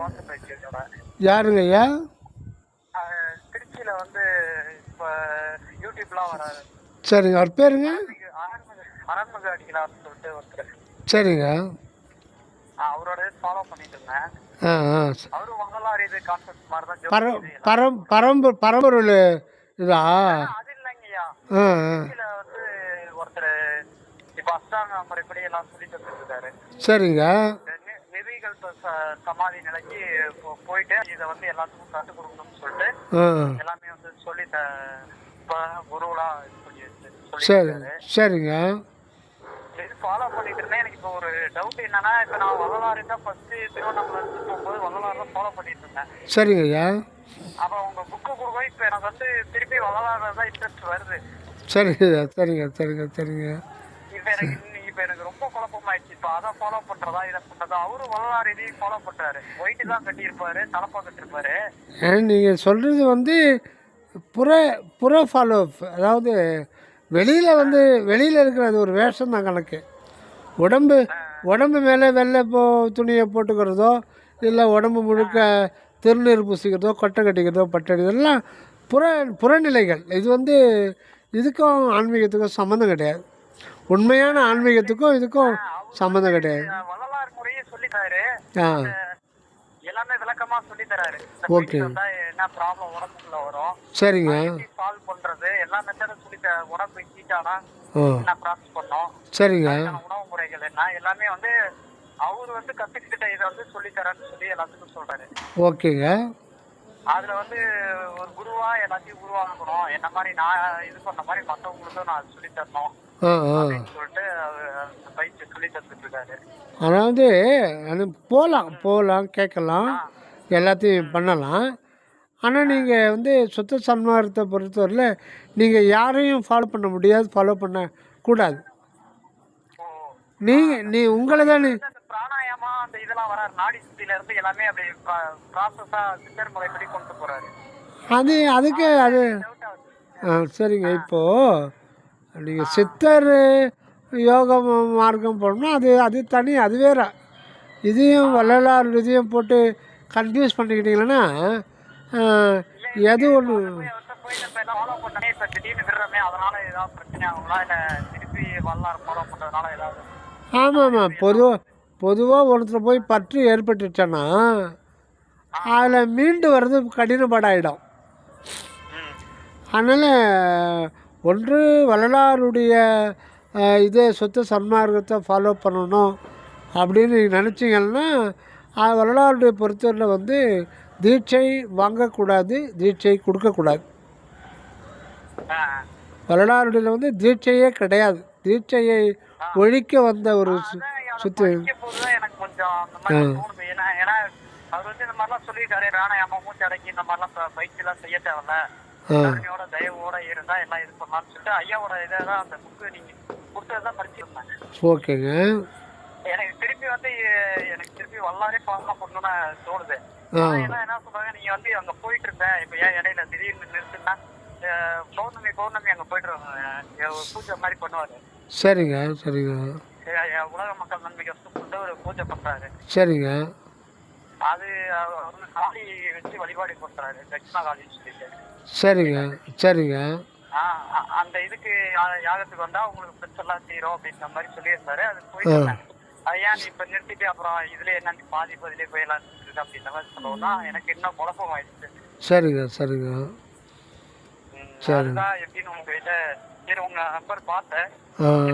வந்துருக்கோட. யாருங்க ஐயா? திருச்சியில வந்து இப்போ யூடியூப்லாம் வராது. சரிங்க. அவர் பேருங்க? அரண்மகை அடிக்கலாம்னு சொல்லிட்டு ஒருத்தர். சரிங்க. அவரோட ஃபாலோ பண்ணிட்டு இருந்தேன். அவரும் வள்ளலார் இது கான்செப்ட் மாதிரி தான். பரம்பொருள் இதா? அது இல்லைங்கய்யா. திருச்சியில வந்து ஒருத்தர் இப்போ அஷ்டாங்க முறைப்படி எல்லாம் சொல்லி தந்துருக்காரு. சரிங்க. நிதிகள் சமாதி நிலைக்கு போயிட்டு இதை வந்து எல்லாத்துக்கும் கற்றுக் கொடுக்கணும்னு சொல்லிட்டு எல்லாமே வந்து சொல்லி குருவலா சரி. சரிங்க. இது ஃபாலோ பண்ணிட்டு இருந்தேன். எனக்கு இப்போ ஒரு டவுட் என்னன்னா, இப்போ நான் வள்ளலாறு தான் ஃபர்ஸ்ட் திருவண்ணாமலை போகும்போது வள்ளலாறு தான் ஃபாலோ பண்ணிட்டு இருந்தேன். சரிங்க ஐயா. அப்போ உங்க புக்கு கொடுக்கும் இப்போ எனக்கு வந்து திருப்பி வள்ளலாறு தான் இன்ட்ரெஸ்ட் வருது. சரிங்க சரிங்க சரிங்க சரிங்க. இப்போ எனக்கு ரொம்ப குழப்பமாயிடுச்சு. இப்போ அதை ஃபாலோ பண்றதா இதை பண்றதா? அவரும் வள்ளலாறு இதையும் ஃபாலோ பண்றாரு. ஒயிட்டு தான் கட்டியிருப்பாரு, தலப்பா கட்டிருப்பாரு. நீங்கள் சொல்கிறது வந்து புற ஃபாலோ, அதாவது வெளியில் இருக்கிறது ஒரு வேஷம் தான் கணக்கு. உடம்பு மேலே வெள்ளை துணியை போட்டுக்கிறதோ, இல்லை உடம்பு முழுக்க திருநீர் பூசிக்கிறதோ, கொட்டை கட்டிக்கிறதோ, பட்டடி, இதெல்லாம் புறநிலைகள். இது வந்து இதுக்கும் ஆன்மீகத்துக்கும் சம்மந்தம் கிடையாது. உண்மையான ஆன்மீகத்துக்கும் இதுக்கும் சம்மந்தம் கிடையாது. வள்ளலார் முறையே சொல்லிட்டாரு. எல்லாமே விளக்கமா சொல்லி தராரு. ஓகே. என்ன ப்ராப்ளம் உடம்புக்குள்ள வரும், சரிங்க, சால்வ் பண்றது எல்லா மெத்தடும் சொல்லி உடம்பு ஹீட்டானா என்ன ப்ராசஸ் பண்ணோம், சரிங்க, உணவு முறைகள் என்ன எல்லாமே வந்து அவரு வந்து கத்துக்கிட்ட இதை வந்து சொல்லி தரேன்னு சொல்லி எல்லாத்துக்கும் சொல்றாரு. ஓகேங்க. அதுல வந்து ஒரு குருவா எல்லாத்தையும் உருவாக்கணும், என்ன மாதிரி நான் இது பண்ண மாதிரி மற்றவங்களுக்கும் நான் சொல்லி தரணும் அப்படின்னு சொல்லிட்டு பயிற்சி சொல்லி தந்துட்டு இருக்காரு. அதாவது போகலாம் கேட்கலாம், எல்லாத்தையும் பண்ணலாம். ஆனால் நீங்கள் வந்து சுத்த சன்மார்க்கத்தை பொறுத்தவரையில் நீங்கள் யாரையும் ஃபாலோ பண்ண முடியாது, ஃபாலோ பண்ணக்கூடாது. நீ உங்களை தான் பிராணாயாமா அந்த இதெல்லாம் வராரு, நாடி சுத்தில இருந்து எல்லாமே அப்படி ப்ராசஸா சித்தர் முறைப்படி கொண்டு போறாரு. அதுக்கு அது சரிங்க. இப்போது நீங்கள் சித்தர் யோக மார்க்கம் போடணும்னா அது தனி, அது வேறு. இதையும் வள்ளலார் இதையும் போட்டு கன்ஃபியூஸ் பண்ணிக்கிட்டீங்கன்னா எது ஒன்று. ஆமாம், பொதுவாக ஒருத்தர் போய் பற்று ஏற்பட்டுச்சேன்னா அதில் மீண்டு வர்றது கடினப்பாடாயிடும். அதனால் ஒன்று வள்ளலாருடைய இதே சுத்த சன்மார்க்கத்தை ஃபாலோ பண்ணணும் அப்படின்னு நீங்கள் நினச்சிங்கன்னா வள்ளலாருடைய பொறுத்தவரையில் வந்து தீட்சை வாங்கக்கூடாது, தீட்சை கொடுக்கக்கூடாது. வள்ளலாருடைய வந்து தீட்சையே கிடையாது. தீட்சையை ஒழிக்க வந்த ஒரு சுத்து. எனக்கு கொஞ்சம் ஏன்னா அவர் வந்து இந்த மாதிரிலாம் சொல்லியிருக்காரு, ராணாயாம மூச்சு அடக்கி இந்த மாதிரிலாம் பயிற்சியெல்லாம் செய்ய தேவையில்ல, கருணையோட தயவோட இருந்தா எல்லாம் இது பண்ணலாம்னு சொல்லிட்டு ஐயாவோட இதான் அந்த புக்கு நீங்க கொடுத்ததான் படிச்சிருந்தேன். ஓகேங்க. எனக்கு திருப்பி வல்லாரே ஃபாலோ பண்ணணும்னு தோணுது. என்ன சொல்றாங்க, நீங்க வந்து அங்க போயிட்டு இருந்தேன், இப்ப ஏன் இடையில திடீர்னு நிறுத்துனா பௌர்ணமி அங்க போயிட்டு பூஜை மாதிரி பண்ணுவாரு. சரிங்க சரிங்க. உலக மக்கள் நன்மைக்கு சொல்லிட்டு ஒரு பூஜை பண்றாரு. சரிங்க. அது காளி வச்சு வழிபாடு பண்றாரு, தட்சிணா காளின்னு சொல்லிட்டு. சரிங்க சரிங்க. அந்த இதுக்கு யாகத்துக்கு வந்தா உங்களுக்கு பிரச்சனை தீரும் அப்படின்ற மாதிரி சொல்லியிருந்தாரு. அது போயிட்டு ஏன் நீ இப்ப நிறுத்திட்டு அப்புறம் இதுல என்ன பாதி பதிலே போயலாம் அப்படின்ற மாதிரி சொல்லணும்னா எனக்கு இன்னும் குழப்பம் ஆயிடுச்சு. சரிங்க சரிங்க. அதுதான் எப்படின்னு உங்ககிட்ட சரி உங்க நம்பர் பார்த்தேன்,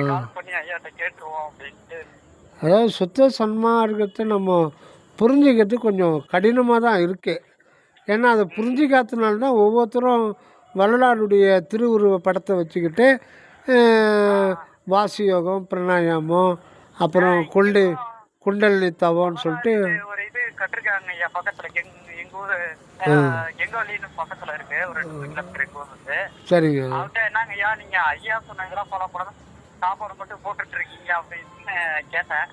கால் பண்ணி ஐயாட்ட கேட்டுருவோம் அப்படின்ட்டு. அதாவது சுத்த சன்மார்க்கத்தை நம்ம புரிஞ்சுக்கிறது கொஞ்சம் கடினமாக தான் இருக்குது. ஏன்னா அதை புரிஞ்சிக்காதனால தான் ஒவ்வொருத்தரும் வள்ளலாருடைய திருவுருவ படத்தை வச்சுக்கிட்டு வாசி யோகம், பிராணாயாமம், அப்புறம் குண்டலினி தவம்னு சொல்லிட்டு ஒரு இது கட்டிருக்காங்க ஐயா பக்கத்துல. எங்க ஊரு எங்காலின்னு பக்கத்துல இருக்கு, ஒரு 2 கிலோமீட்டர் வந்து. சரிங்க. அவர்கிட்ட என்னங்க ஐயா நீங்க ஐயா சொன்னதெல்லாம் ஃபாலோ பண்ண சாப்பாடு மட்டும் போட்டுட்டு இருக்கீங்க அப்படின்னு கேட்டேன்.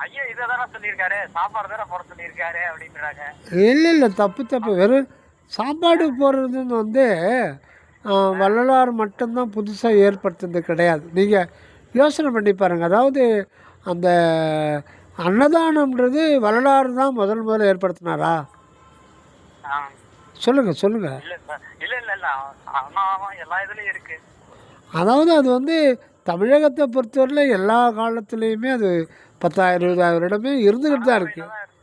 ஐயா இதான சொல்லியிருக்காரு, சாப்பாடு தானே போட சொல்லியிருக்காரு அப்படின்றாங்க. இல்லை தப்பு. வெறும் சாப்பாடு போடுறதுன்னு வந்து வள்ளலார் மட்டும்தான் புதுசாக ஏற்படுத்துறது கிடையாது. நீங்கள் யோசனை பண்ணி பாருங்கள். அதாவது அந்த அன்னதானம்ன்றது வரலாறு தான் முதல்ல ஏற்படுத்தினாரா? ஆ. சொல்லுங்கள் சொல்லுங்கள். இல்ல சார். இல்ல அன்னதானம் எல்லா இதுலயும் இருக்கு. அதாவது அது வந்து தமிழகத்தை பொறுத்தவரையில் எல்லா காலத்துலேயுமே அது 10,000 20,000 வருடமே இருந்துக்கிட்டு தான் இருக்குது. தான் இருக்கு.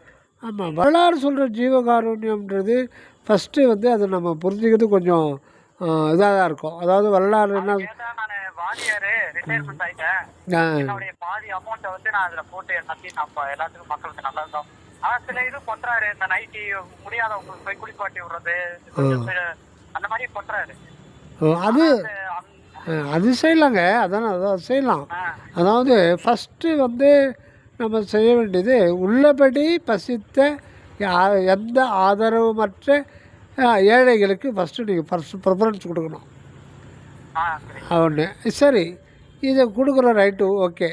ஆமாம், வரலாறு சொல்கிற ஜீவகாருண்யம்ன்றது ஃபஸ்ட்டு வந்து அதை நம்ம புரிஞ்சுக்கிறது கொஞ்சம் இதாக தான் இருக்கும். அதாவது வரலாறு என்ன? கேட்டா நானு வாத்தியாரு ரிட்டையர்மெண்ட் ஆயிட்டேன். ஆ, என்னுடைய பாதி அமௌண்ட்டை வந்து நான் அதுல போட்டு எல்லாத்தையும் நான் எல்லாத்துக்கும் மக்களுக்கு நல்லா இருந்தோம். ஆனா சில இது பண்றாரு. இந்த நைட்டி முடியாதவங்களுக்கு போய் குளிப்பாட்டி விடுறது அந்த மாதிரி பண்றாரு. அது அந்த- அது செய்யலாங்க. அதான் செய்யலாம். ஆ, அதாவது ஃபஸ்ட்டு வந்து நம்ம செய்ய வேண்டியது உள்ளபடி பசித்த எந்த ஆதரவுமற்ற ஏழைகளுக்கு ஃபஸ்ட்டு நீங்கள் ப்ரிஃபரன்ஸ் கொடுக்கணும். சரி. ஒன்று சரி, இதை கொடுக்குற ரைட்டு ஓகே.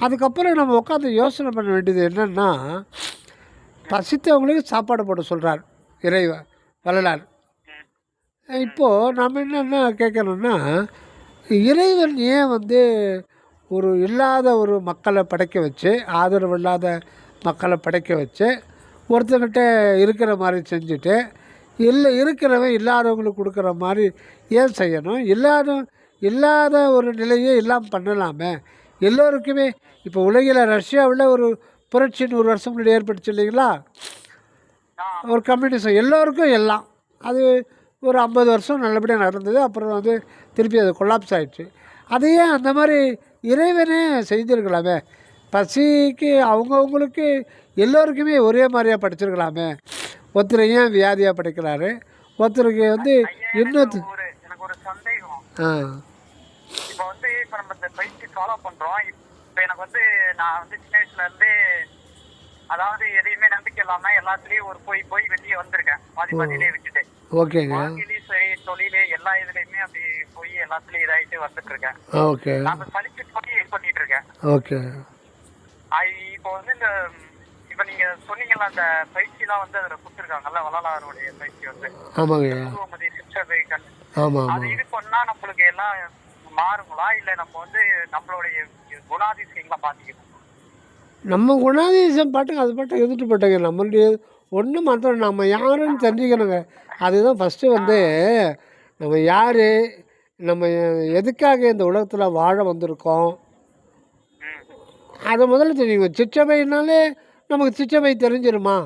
அதுக்கப்புறம் நம்ம உட்காந்து யோசனை பண்ண வேண்டியது என்னென்னா, பசித்தவங்களுக்கு சாப்பாடு போட சொல்கிறார் இறைவன் வள்ளலார். இப்போது நம்ம என்னென்ன கேட்கணுன்னா, இறைவன் ஏன் வந்து ஒரு இல்லாத ஒரு மக்களை படைக்க வச்சு, ஆதரவு இல்லாத மக்களை படைக்க வச்சு, ஒருத்தங்கிட்ட இருக்கிற மாதிரி செஞ்சுட்டு, இருக்கிறவன் இல்லாதவங்களுக்கு கொடுக்குற மாதிரி ஏன் செய்யணும்? இல்லாத ஒரு நிலையே இல்லாமல் பண்ணலாமே. எல்லோருக்குமே இப்போ உலகில் ரஷ்யாவில் ஒரு புரட்சி 100 வருஷம் முன்னாடி ஏற்பட்டுச்சு இல்லைங்களா? ஒரு கம்யூனிசம் எல்லோருக்கும் எல்லாம். அது ஒரு 50 வருஷம் நல்லபடியாக நடந்தது. அப்புறம் வந்து திருப்பி அது கொலாப்ஸ் ஆகிடுச்சு. அதையே அந்த மாதிரி இறைவனே செஞ்சுருக்கலாமே. பசிக்கு அவங்கவுங்களுக்கு எல்லோருக்குமே ஒரே மாதிரியாக படிச்சிருக்கலாமே. ஒருத்தர் ஏன் வியாதியாக படிக்கிறாரு, ஒருத்தருக்கு வந்து இன்னொரு எனக்கு ஒரு சந்தேகம். ஆ இப்போ வந்து இப்போ நம்ம இந்த பயிற்சி ஃபாலோ பண்றோம். இப்போ எனக்கு வந்து நான் வந்து சின்ன வயசுல இருந்து அதாவது எதையுமே நம்பிக்கை இல்லாம எல்லாத்துலயும் ஒரு போய் வெளியே வந்திருக்கேன். பாதியிலே விட்டுட்டு ஓகேங்க. வாழ்க்கையிலயும் சரி தொழிலே எல்லா இதுலயுமே அப்படி போய் எல்லாத்துலயும் இதாயிட்டு வந்துட்டு இருக்கேன். ஓகே நான் சலிச்சு போய் இது பண்ணிட்டு இருக்கேன். ஓகே. இப்போ வந்து இந்த இப்ப நீங்க சொன்னீங்கல்ல அந்த பயிற்சி எல்லாம் வந்து அதுல கொடுத்துருக்காங்கல்ல வள்ளலாருடைய பயிற்சி வந்து ஆமாங்க. பூர்வமதி சிற்றவைகள் ஆமாம் அது இது பண்ணா நம்மளுக்கு எல்லாம் மாறுங்களா இல்ல நம்ம வந்து நம்மளுடைய குணாதிசயங்களா பாத்திக்கணும்? நம்ம குணாதிசயம் பாட்டுக்கு அது பாட்டுக்கு இருந்துட்டு போட்டாங்க. நம்மளுடைய ஒன்று மாத்திரம் நம்ம யாருன்னு தெரிஞ்சுக்கணுங்க. அதுதான் ஃபஸ்ட்டு வந்து நம்ம யார், நம்ம எதுக்காக இந்த உலகத்தில் வாழ வந்திருக்கோம் அதை முதல்ல தெரியுங்க. சிற்றவைனாலே நமக்கு சிற்றவை தெரிஞ்சிருமா?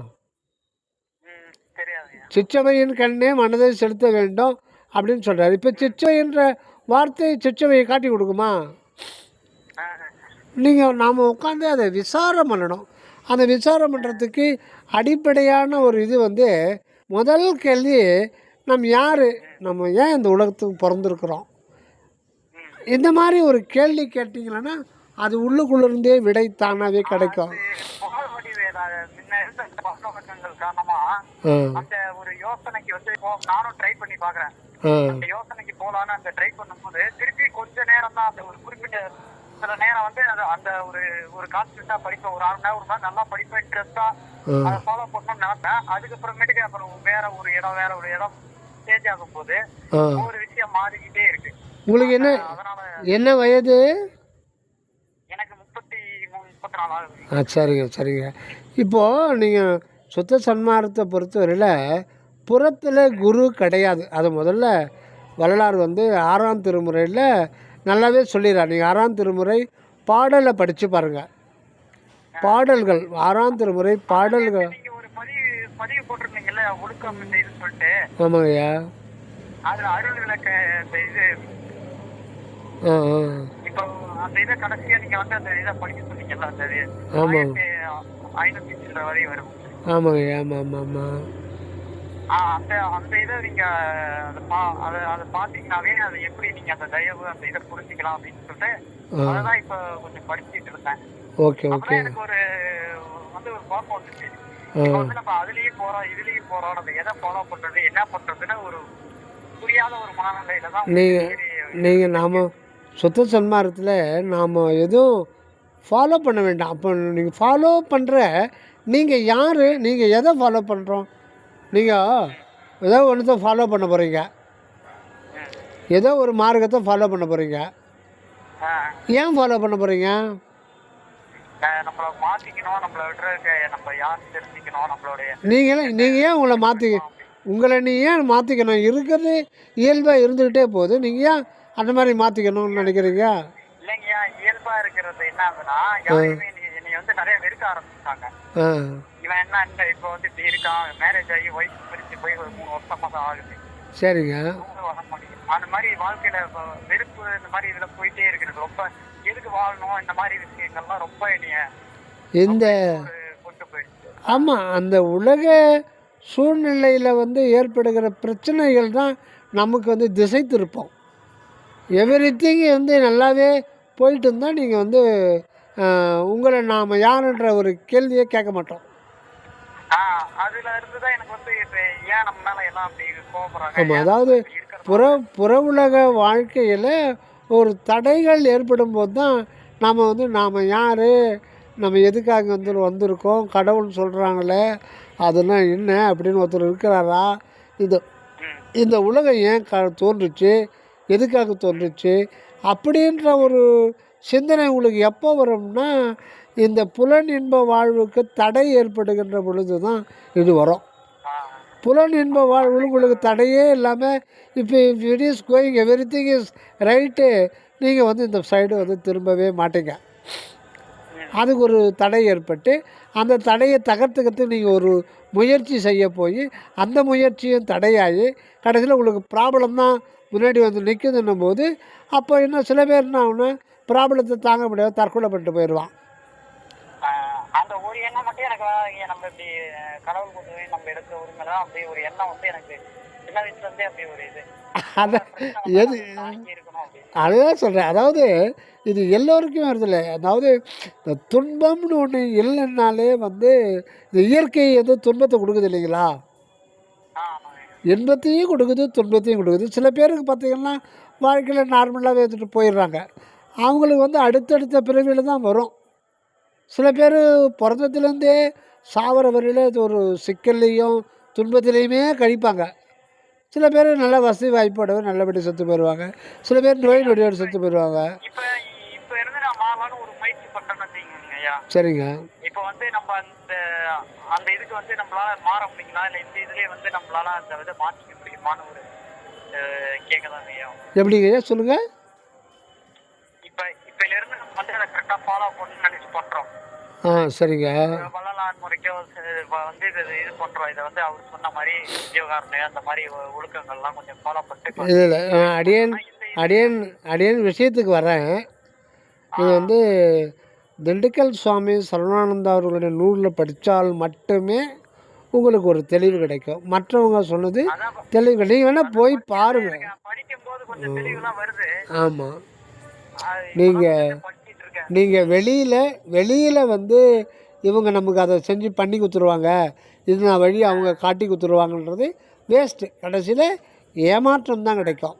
தெரியாதுங்க. சிற்றவையின் கண்ணே மனதை செலுத்த வேண்டும் அப்படின்னு சொல்கிறார். இப்போ சிற்றவைன்ற வார்த்தை சிற்றவையை காட்டி கொடுக்குமா? நாம் உட்காந்து அதை விசாரம் பண்ணணும். அந்த விசாரம் பண்ணுறதுக்கு அடிப்படையான ஒரு இது வந்து முதல் கேள்வி, நம்ம யார், நம்ம ஏன் இந்த உலகத்துக்கு பிறந்திருக்கிறோம், இந்த மாதிரி ஒரு கேள்வி கேட்டிங்கன்னா அது உள்ளுக்குள்ளேருந்தே விடை தானாகவே கிடைக்கும். காரணமா அந்த ஒரு யோசனைக்கு வந்து நானும் ட்ரை பண்ணி பாக்குறேன். அந்த யோசனைக்கு போலான்னு அந்த ட்ரை பண்ணும்போது திருப்பி கொஞ்ச நேரம் தான் அந்த ஒரு குறிப்பிட்ட சில நேரம் வந்து அந்த ஒரு கான்ஸ்டன்டா படிப்பேன். ஒரு 1/2 மணி நேரம் நல்லா படிப்பேன். இன்ட்ரெஸ்டா அதை ஃபாலோ பண்ணணும்னு நினைப்பேன். அதுக்கப்புறமேட்டுக்கு அப்புறம் வேற ஒரு இடம் சேஞ்ச் ஆகும் போது ஒரு விஷயம் மாறிக்கிட்டே இருக்கு. உங்களுக்கு என்ன வயது? எனக்கு 34 ஆகுது. சரிங்க. இப்போது நீங்கள் சுத்த சன்மார்க்கத்தை பொறுத்தவரையில் புறத்தில் குரு கிடையாது. அது முதல்ல வரலாறு வந்து 6ஆம் திருமுறையில் நல்லாவே சொல்லிடுறார். நீங்கள் 6ஆம் திருமுறை பாடலை படித்து பாருங்கள். பாடல்கள் 6ஆம் திருமுறை பாடல்கள். ஒரு பதிவு போட்டிருந்தீங்கல்ல ஒழுக்கம் இந்த இது சொல்லிட்டு. ஆமாங்கய்யா. அதுல அருள் விளக்க இந்த இது இப்போ அந்த இதை கடைசியா நீங்க வந்து அந்த இதை படிக்க சொன்னீங்கல்ல அந்த 500 வரை வரும். ஆமாங்கய்யா. ஆமாம். அந்த இதை நீங்க அதை பாத்தீங்கன்னாவே அதை எப்படி நீங்க அந்த தயவு அந்த இதை புரிஞ்சுக்கலாம் அப்படின்னு சொல்லிட்டு அதான் இப்ப கொஞ்சம் படிச்சுட்டு இருந்தேன். ஓகே. எனக்கு ஒரு குழப்பம் வந்துச்சு. இப்ப வந்து நம்ம அதுலயும் போறோம் இதுலயும் போறோம், நம்ம எதை ஃபாலோ பண்றது என்ன பண்றதுன்னு ஒரு புரியாத ஒரு மனநிலையில தான் நீங்கள் நாம் சுத்த சன்மார்க்கத்தில் நாம் எதுவும் ஃபாலோ பண்ண வேண்டாம். அப்போ நீங்கள் ஃபாலோ பண்ணுற நீங்கள் யார், நீங்கள் எதை ஃபாலோ பண்ணுறோம்? நீங்கள் ஏதோ ஒன்றத்தை ஃபாலோ பண்ண போகிறீங்க, ஏதோ ஒரு மார்க்கத்தை ஃபாலோ பண்ண போகிறீங்க. ஏன் ஃபாலோ பண்ண போகிறீங்க? நம்மள மாத்திக்கணும், நம்மள விட்டுறதுக்கு நம்ம யாருன்னு தெரிஞ்சுக்கணும், நம்மளுடைய நீங்கள் ஏன் உங்களை உங்களை நீங்கள் ஏன் மாற்றிக்கணும்? இருக்கிறது இயல்பாக இருந்துக்கிட்டே போகுது. நீங்கள் ஏன் அந்த மாதிரி மாற்றிக்கணும்னு நினைக்கிறீங்க? இல்லைங்கய்யா, இயல்பா இருக்கிறது என்ன ஆகுதுன்னா, யாரையுமே என்னை வந்து நிறைய வெறுக்க ஆரம்பிச்சிட்டாங்க. இவன் என்ன இந்த இப்போ வந்து இப்படி இருக்கான், மேரேஜ் ஆகி ஒய்ஃப் பிரிச்சு போய் ஒரு 3 வருஷமா தான் ஆகுது. சரிங்க. வர மாட்டேங்குது. அந்த மாதிரி வாழ்க்கையில வெறுப்பு இந்த மாதிரி இதுல போயிட்டே இருக்கிறது. ரொம்ப எதுக்கு வாழணும், இந்த மாதிரி விஷயங்கள்லாம் ரொம்ப என்னைய இந்த கொண்டு போயிடுச்சு. ஆமாம், அந்த உலக சூழ்நிலையில் வந்து ஏற்படுகிற பிரச்சனைகள் தான் நமக்கு வந்து திசை திருப்போம். எவ்ரிதிங் வந்து நல்லாவே போயிட்டு இருந்தால் நீங்கள் வந்து உங்களை நாம் யாருன்ற ஒரு கேள்வியே கேட்க மாட்டோம். அதுல இருந்துதான் எனக்கு வந்து ஏன் நம்ம மேல எல்லாம் அப்படி கோபப்படுறாங்க. ஆமாம், அதாவது புற உலக வாழ்க்கையில் ஒரு தடைகள் ஏற்படும் போது தான் நாம் வந்து நாம் யார், நம்ம எதுக்காக வந்திருக்கோம், கடவுள்னு சொல்கிறாங்களே அதெல்லாம் என்ன அப்படின்னு ஒருத்தர் இருக்கிறாரா, இந்த உலகம் ஏன் தோன்றுச்சு, எதுக்காக தோன்றுச்சு அப்படின்ற ஒரு சிந்தனை உங்களுக்கு எப்போ வரும்னா, இந்த புலன் இன்ப வாழ்வுக்கு தடை ஏற்படுகின்ற பொழுது தான் இது வரும். புலன் இன்ப வாழ்வு உங்களுக்கு தடையே இல்லாமல் இப்போ it is going everything is right, நீங்கள் வந்து இந்த சைடு வந்து திரும்பவே மாட்டீங்க. அதுக்கு ஒரு தடை ஏற்பட்டு அந்த தடையை தகர்த்துக்கிறதுக்கு நீங்கள் ஒரு முயற்சி செய்ய போய் அந்த முயற்சியும் தடையாகி கடைசியில் உங்களுக்கு ப்ராப்ளம் தான் முன்னாடி வந்து நிற்குதுன்னும் போது, அப்போ இன்னும் சில பேர் என்ன ஆகுனா ப்ராப்ளத்தை தாங்க முடியாது, தற்கொலை பண்ணிட்டு போயிடுவான். அந்த ஒரு எண்ணம் மட்டும் எனக்கு நம்ம இப்படி கடவுள் கொண்டு நம்ம எடுக்கிற உரிமை தான் அப்படி ஒரு எண்ணம் வந்து எனக்கு சின்ன வயசுலேருந்தே அப்படி ஒரு இது அதுதான் சொல்கிறேன். அதாவது இது எல்லோருக்கும் வருதில்லை. அதாவது இந்த துன்பம்னு ஒன்று இல்லைன்னாலே வந்து இந்த இயற்கை வந்து துன்பத்தை கொடுக்குது இல்லைங்களா, இன்பத்தையும் கொடுக்குது துன்பத்தையும் கொடுக்குது. சில பேருக்கு பார்த்திங்கன்னா வாழ்க்கையில் நார்மலாகவே எடுத்துகிட்டு போயிடுறாங்க, அவங்களுக்கு வந்து அடுத்தடுத்த பிறவியில் தான் வரும். சில பேர் பிறந்ததுலேருந்தே சாவர வரையில் ஒரு சிக்கல்லையும் துன்பத்திலையுமே கழிப்பாங்க. சில பேர் நல்ல வசதி வாய்ப்போட நல்லபடி செத்து போயிடுவாங்க, சில பேர் நோய் நொடியோடு செத்து போயிடுவாங்க. இப்போ இருந்து நான் மாவான ஒரு முயற்சி பண்ணுறேன்னு ஐயா. சரிங்க. இப்போ வந்து நம்ம அந்த இதுக்கு வந்து நம்மளால மாற முடியுங்களா, இல்லை இந்த இதுலேயே வந்து நம்மளால அந்த இதை மாற்றிக்க முடியுமான்னு ஒரு கேட்கதான் ஐயா. எப்படிங்க ஐயா சொல்லுங்கள். இப்போல இருந்து நம்ம வந்து அதை கரெக்டாக ஃபாலோ பண்ணணும்னு நினச்சி பண்ணுறோம். சரிங்க. வள்ளலார் முறைக்கோ வந்து இது பண்ணுறோம். இதை வந்து அவர் சொன்ன மாதிரி ஜீவகாரணம் அந்த மாதிரி ஒழுக்கங்கள்லாம் கொஞ்சம் ஃபாலோ பண்ணிட்டு இல்லை அடியேன் விஷயத்துக்கு வரேன். இது வந்து திண்டுக்கல் சுவாமி சரவணானந்தா அவர்களுடைய நூலில் படித்தால் மட்டுமே உங்களுக்கு ஒரு தெளிவு கிடைக்கும். மற்றவங்க சொன்னது தெளிவு நீங்கள் வேணால் போய் பாருங்கள். படிக்கும்போது கொஞ்சம் தெளிவுலாம் வருது. ஆமாம், நீங்கள் வெளியில் வந்து இவங்க நமக்கு அதை செஞ்சு பண்ணி கொடுத்துருவாங்க, இது நான் வழி அவங்க காட்டி கொடுத்துருவாங்கன்றது வேஸ்ட்டு. கடைசியில் ஏமாற்றம் தான் கிடைக்கும்.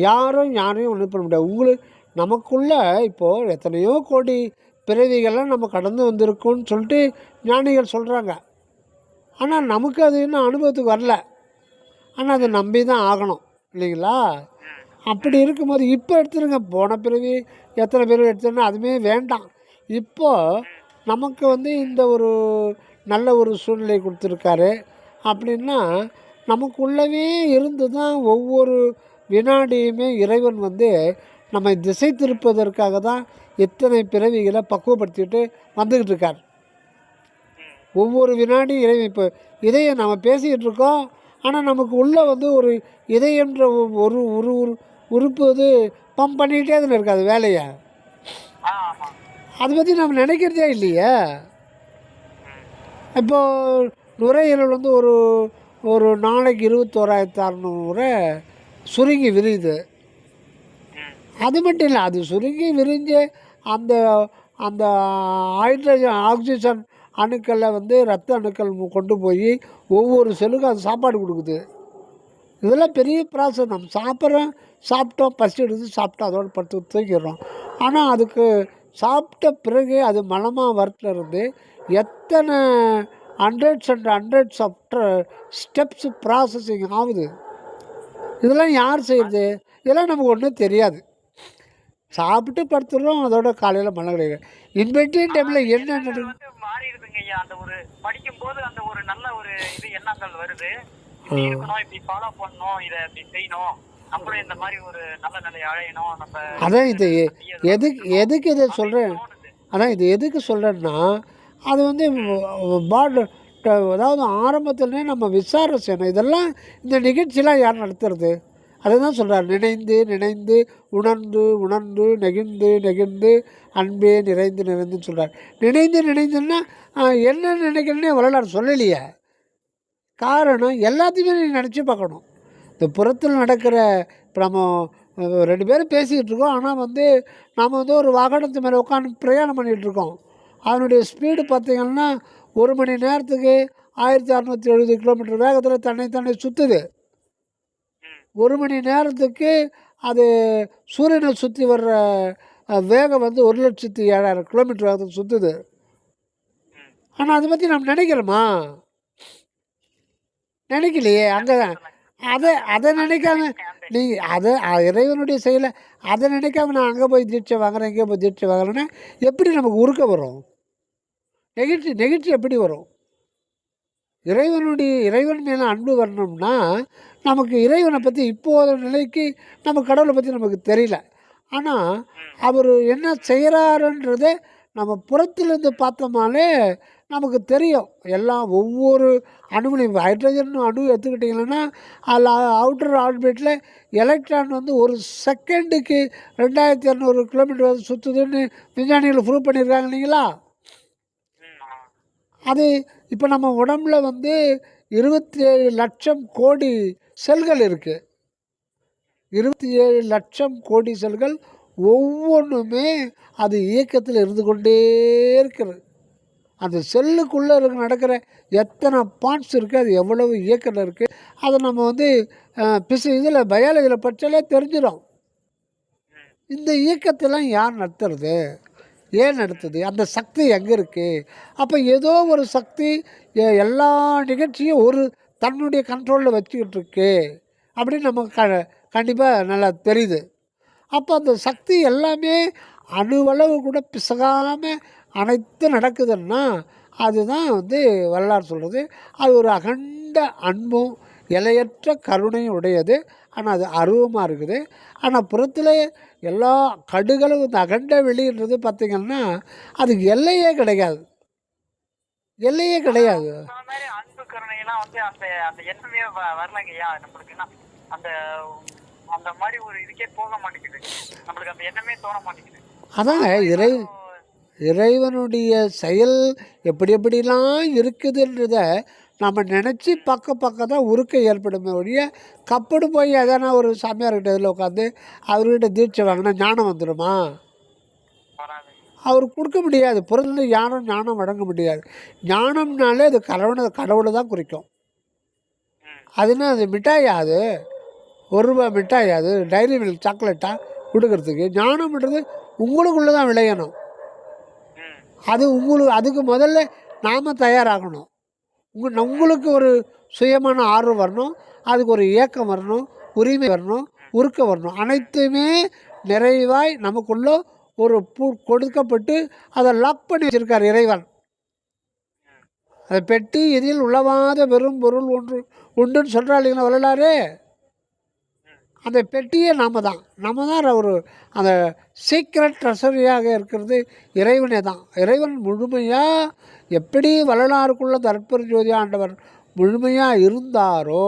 யாரையும் ஒன்றும் பண்ண முடியாது. உங்களுக்கு நமக்குள்ளே இப்போது எத்தனையோ கோடி பிறவிகள்லாம் நம்ம கடந்து வந்திருக்கோன்னு சொல்லிட்டு ஞானிகள் சொல்கிறாங்க. ஆனால் நமக்கு அது இன்னும் அனுபவத்துக்கு வரல. ஆனால் அதை நம்பி தான் ஆகணும் இல்லைங்களா? அப்படி இருக்கும்போது இப்போ எடுத்துருங்க, போன பிறவி எத்தனை பேர் எடுத்துருன்னா அதுவுமே வேண்டாம். இப்போது நமக்கு வந்து இந்த ஒரு நல்ல ஒரு சூழ்நிலை கொடுத்துருக்காரு அப்படின்னா, நமக்குள்ளவே இருந்து தான் ஒவ்வொரு வினாடியுமே இறைவன் வந்து நம்ம திசை திருப்பதற்காக தான் எத்தனை பிறவிகளை பக்குவப்படுத்திட்டு வந்துக்கிட்டு இருக்கார். ஒவ்வொரு வினாடியும் இறைவன் இப்போ இதயம் நம்ம பேசிக்கிட்டு இருக்கோம், ஆனால் நமக்கு உள்ளே வந்து ஒரு இதயன்ற ஒரு உறுப்பு வந்து பம்ப் பண்ணிக்கிட்டே அதில் இருக்காது வேலையை. அதை பற்றி நம்ம நினைக்கிறதே இல்லையே. இப்போது நுரையீரல் வந்து ஒரு நாளைக்கு 21,600 சுருங்கி விரியுது. அது மட்டும் இல்லை, அது சுருங்கி விரிஞ்சு அந்த அந்த ஹைட்ரஜன் ஆக்சிஜன் அணுக்களை வந்து ரத்த அணுக்கள் கொண்டு போய் ஒவ்வொரு செல்லுக்கும் அது சாப்பாடு கொடுக்குது. இதெல்லாம் பெரிய ப்ராசஸ். நம்ம சாப்பிட்டோம் பசி எடுத்து சாப்பிட்டோம் அதோட படுத்து தூக்கிடுறோம். ஆனால் அதுக்கு சாப்பிட்ட பிறகு அது மலமாக வரத்துலேருந்து எத்தனை hundreds and hundreds of steps processing ஆகுது. இதெல்லாம் யார் செய்யுது? இதெல்லாம் நமக்கு ஒன்றும் தெரியாது. சாப்பிட்டு படுத்துடுறோம், அதோட காலையில் மழை கிடையாது. இன்வெர்டிங் டைமில் என்ன எண்ணங்கள் நடக்கும்? வந்து மாறிடுதுங்க ஐயா. அந்த ஒரு படிக்கும்போது அந்த ஒரு நல்ல ஒரு இது எண்ணங்கள் வருது. இப்படி இருக்கணும், இப்படி ஃபாலோ பண்ணணும், இதை இப்படி செய்யணும், நம்மளும் இந்த மாதிரி ஒரு நல்ல நிலையை அடையணும், நம்ம அதான் இது எதுக்கு இருக்கணும் எதுக்கு இதை அப்படின்னு சொல்கிறேன், தோணுது. அதான் இது எதுக்கு சொல்கிறேன்னா, அது வந்து பாட் அதாவது ஆரம்பத்துலேயே நம்ம விசாரணை செய்யணும். இதெல்லாம் இந்த நிகழ்ச்சியெலாம் யார் நடத்துறது? அதுதான் சொல்கிறார், நினைந்து நினைந்து உணர்ந்து உணர்ந்து நெகிழ்ந்து நெகிழ்ந்து அன்பே நிறைந்து நிறைந்துன்னு சொல்கிறார். நினைந்து நினைந்துன்னா என்ன நினைக்கிறேன்னே வரலாறு சொல்லலையே. காரணம் எல்லாத்தையுமே நீ நினச்சி பார்க்கணும். இந்த புறத்தில் நடக்கிற இப்போ நம்ம 2 பேரும் பேசிக்கிட்டு இருக்கோம். ஆனால் வந்து நாம் வந்து ஒரு வாகனத்து மேலே உட்காந்து பிரயாணம் பண்ணிகிட்ருக்கோம். அதனுடைய ஸ்பீடு பார்த்திங்கன்னா 1 மணி நேரத்துக்கு 1670 கிலோமீட்டர் வேகத்தில் தன்னை சுற்றுது. 1 மணி நேரத்துக்கு அது சூரியனை சுற்றி வர்ற வேகம் வந்து 1,07,000 கிலோமீட்டர் வேகத்துக்கு சுற்றுது. ஆனால் அதை பற்றி நம்ம நினைக்கிறோமா? நினைக்கலையே. அங்கே அதை நினைக்காம நீங்கள் அதை இறைவனுடைய செயலை அதை நினைக்காம நான் அங்கே போய் தீட்சை வாங்குறேன், இங்கே போய் தீட்சை வாங்குறேன்னா எப்படி நமக்கு உருக்க வரும்? நெகிழ்ச்சி எப்படி வரும்? இறைவன் மேலே அன்பு வரணும்னா நமக்கு இறைவனை பற்றி இப்போது நிலைக்கு நம்ம கடவுளை பற்றி நமக்கு தெரியல. ஆனால் அவர் என்ன செய்கிறாருன்றதே நம்ம புறத்திலேருந்து பார்த்தோம்னாலே நமக்கு தெரியும். எல்லாம் ஒவ்வொரு அணுவிலையும் ஹைட்ரஜன் அணு எடுத்துக்கிட்டிங்கன்னா அதில் அவுட்டர் ஆர்பிட்டில் எலக்ட்ரான் வந்து ஒரு செகண்டுக்கு 2200 கிலோமீட்டர் வந்து சுற்றுதுன்னு விஞ்ஞானிகள் ப்ரூவ் பண்ணியிருக்காங்க இல்லைங்களா? அது இப்போ நம்ம உடம்புல வந்து 27 லட்சம் கோடி செல்கள் இருக்குது. 27 லட்சம் கோடி செல்கள் ஒவ்வொன்றுமே அது இயக்கத்தில் இருந்து கொண்டே இருக்கிறது. அந்த செல்லுக்குள்ளே நடக்கிற எத்தனை பார்ட்ஸ் இருக்குது, அது எவ்வளவு இயக்கத்தில் இருக்குது, அதை நம்ம வந்து இதில் பயாலஜியில் படித்தாலே தெரிஞ்சிடும். இந்த இயக்கத்தெல்லாம் யார் நடத்துறது, ஏன் நடத்துது, அந்த சக்தி எங்கே இருக்குது? அப்போ ஏதோ ஒரு சக்தி எல்லா நிகழ்ச்சியும் ஒரு தன்னுடைய கண்ட்ரோலில் வச்சுக்கிட்டு இருக்கு அப்படின்னு நமக்கு கண்டிப்பாக நல்லா தெரியுது. அப்போ அந்த சக்தி எல்லாமே அணுவளவு கூட பிசகாமல் அனைத்தும் நடக்குதுன்னா அதுதான் வந்து வரலாறு சொல்கிறது. அது ஒரு அகண்ட அன்பும் எல்லையற்ற கருணையும் உடையது. ஆனால் அது அருவமாக இருக்குது. ஆனால் புறத்தில் எல்லா கடுகளும் இந்த அகண்ட வெளின்றது பார்த்திங்கன்னா அதுக்கு எல்லையே கிடையாது. அன்பு கருணையெல்லாம் வந்து அந்த அந்த எண்ணமே வரலங்கய்யா நம்மளுக்குன்னா. அந்த அந்த மாதிரி ஒரு இதுக்கே போக மாட்டேங்குது, நம்மளுக்கு அந்த எண்ணமே தோண மாட்டேங்குது. அதாங்க இறைவனுடைய செயல் எப்படிலாம் இருக்குதுன்றத நம்ம நினச்சி பக்க தான் உருக்க ஏற்படுமே ஒழிய கப்படு போய் எதனா ஒரு சாமியார்கிட்ட இதில் உட்காந்து அவர்கிட்ட தீட்சை வாங்கினா ஞானம் வந்துடுமா? அவர் கொடுக்க முடியாது. புறத்தில் ஞானம் வழங்க முடியாது. ஞானம்னாலே அது கடவுளை தான் குறிக்கும். அதுனா அது மிட்டாயா, அது ₹1 மிட்டாயா, அது டைரி மில்க் சாக்லேட்டாக கொடுக்கறதுக்கு? ஞானம்ன்றது உங்களுக்குள்ளே தான் விளையணும். அது அதுக்கு முதல்ல நாம் தயாராகணும். உங்களுக்கு ஒரு சுயமான ஆர்வம் வரணும், அதுக்கு ஒரு ஏக்கம் வரணும், உரிமை வரணும், உருக்க வரணும். அனைத்துமே நிறைவாய் நமக்குள்ள ஒரு கொடுக்கப்பட்டு அதை லாக் பண்ணி வச்சுருக்கார் இறைவன். அதை பெட்டி இதில் உளவாத வெறும் பொருள் உண்டுன்னு சொல்கிறா இல்லைங்களா வரலாறு? அந்த பெட்டியே நம்ம தான் ஒரு அந்த சீக்ரெட் ட்ரெஷரியாக இருக்கிறது இறைவனே தான். இறைவன் முழுமையாக எப்படி வரலாறுக்குள்ள அருட்பெருஞ்சோதி ஆண்டவர் முழுமையாக இருந்தாரோ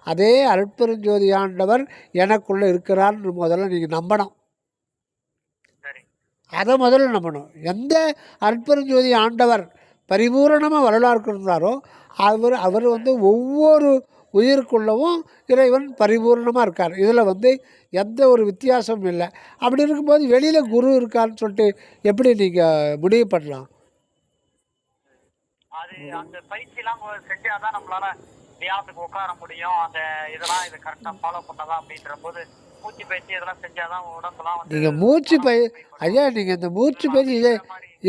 அதே அருட்பெருஞ்சோதி ஆண்டவர் எனக்குள்ளே இருக்கிறார்னு முதல்ல நீங்கள் நம்பணும். அதை முதல்ல நம்பணும். எந்த அருட்பெருஞ்சோதி ஆண்டவர் பரிபூரணமாக வரலாறுக்கு இருந்தாரோ அவர் வந்து ஒவ்வொரு உயிருக்குள்ளவும் இறைவன் பரிபூர்ணமாக இருக்கார். இதில் வந்து எந்த ஒரு வித்தியாசமும் இல்லை. அப்படி இருக்கும்போது வெளியில் குரு இருக்கான்னு சொல்லிட்டு எப்படி நீங்கள் முடிவு பண்ணலாம்? அது அந்த பயிற்சிலாம் செஞ்சாதான் நம்மளால தியானத்துக்கு உட்கார முடியும். அந்த இதெல்லாம் இதை கரெக்டாக ஃபாலோ பண்ணலாம் அப்படின்ற போது மூச்சு பயிற்சி இதெல்லாம் செஞ்சாதான் உடம்புலாம் நீங்கள் ஐயா நீங்கள் இந்த மூச்சு பயிற்சி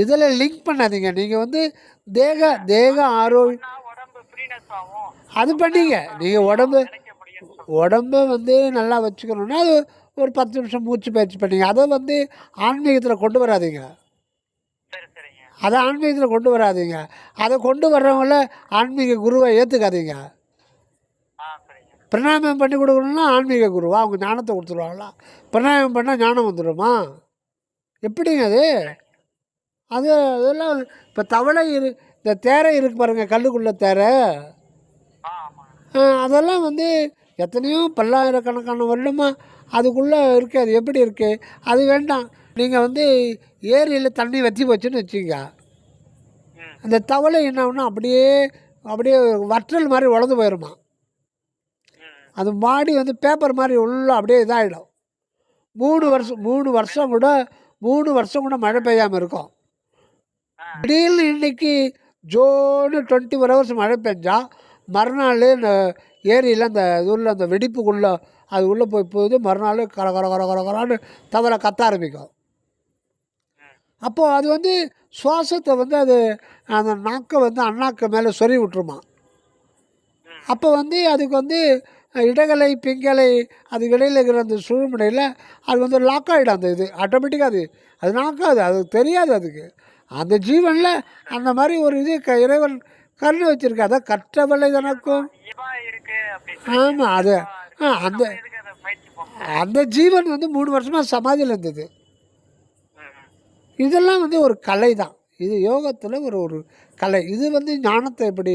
இதில் லிங்க் பண்ணாதீங்க. நீங்கள் வந்து தேக ஆரோக்கியம் அது பண்ணிங்க. நீங்கள் உடம்பை வந்து நல்லா வச்சுக்கணுன்னா அது ஒரு 10 நிமிஷம் மூச்சு பயிற்சி பண்ணீங்க. அதை வந்து ஆன்மீகத்தில் கொண்டு வராதீங்க. சரி சரிங்க. அதை ஆன்மீகத்தில் கொண்டு வராதீங்க. அதை கொண்டு வர்றவங்கள ஆன்மீக குருவை ஏற்றுக்காதீங்க. சரிங்க. பிராணாயாமம் பண்ணி கொடுக்கணும்னா ஆன்மீக குருவா அவங்க ஞானத்தை கொடுத்துருவாங்களா? பிராணாயாமம் பண்ணால் ஞானம் வந்துடுமா? எப்படிங்க அது? அது அதெல்லாம் இப்போ தவளை இந்த தேரை இருக்கு பாருங்கள், கல்லுக்குள்ளே தேரை. அதெல்லாம் வந்து எத்தனையோ பல்லாயிரக்கணக்கான வருடமாக அதுக்குள்ளே இருக்குது. அது எப்படி இருக்குது? அது வேண்டாம். நீங்கள் வந்து ஏரியில் தண்ணி வற்றி போச்சுன்னு வச்சுங்க, அந்த தவளை என்ன ஆகுனா அப்படியே அப்படியே வற்றல் மாதிரி உலர்ந்து போயிடுமா. அது மாடி வந்து பேப்பர் மாதிரி உள்ள அப்படியே இதாகிடும். 3 வருஷம் கூட மழை பெய்யாமல் இருக்கும். திடீர்னு இன்றைக்கி ஜோன்னு 24 ஹவர்ஸ் மழை பெஞ்சா மறுநாள் இந்த ஏரியில் அந்த இது உள்ள அந்த வெடிப்புக்குள்ளே அது உள்ளே போகுது. மறுநாள் கர கர கர கர கரான்னு தவளை கத்த ஆரம்பிக்கும். அப்போது அது வந்து சுவாசத்தை வந்து அது அந்த நாக்கை வந்து அண்ணாக்க மேலே சொறி விட்டுருமா. அப்போ வந்து அதுக்கு வந்து இடகலை பிங்கலை அதுக்கு இடையில் இருக்கிற அந்த சுழுமுனையில் அது வந்து லாக் ஆகிடும். அந்த இது ஆட்டோமேட்டிக்காக அது நாக்காது, அது தெரியாது அதுக்கு. அந்த ஜீவனில் அந்த மாதிரி ஒரு இது இறைவன் கருணை வச்சுருக்கு. அதை கற்றவளை தனக்கும். ஆமாம், அது அந்த அந்த ஜீவன் வந்து 3 வருஷமாக சமாதியில் இருந்தது. இதெல்லாம் வந்து ஒரு கலை தான். இது யோகத்தில் ஒரு கலை. இது வந்து ஞானத்தை எப்படி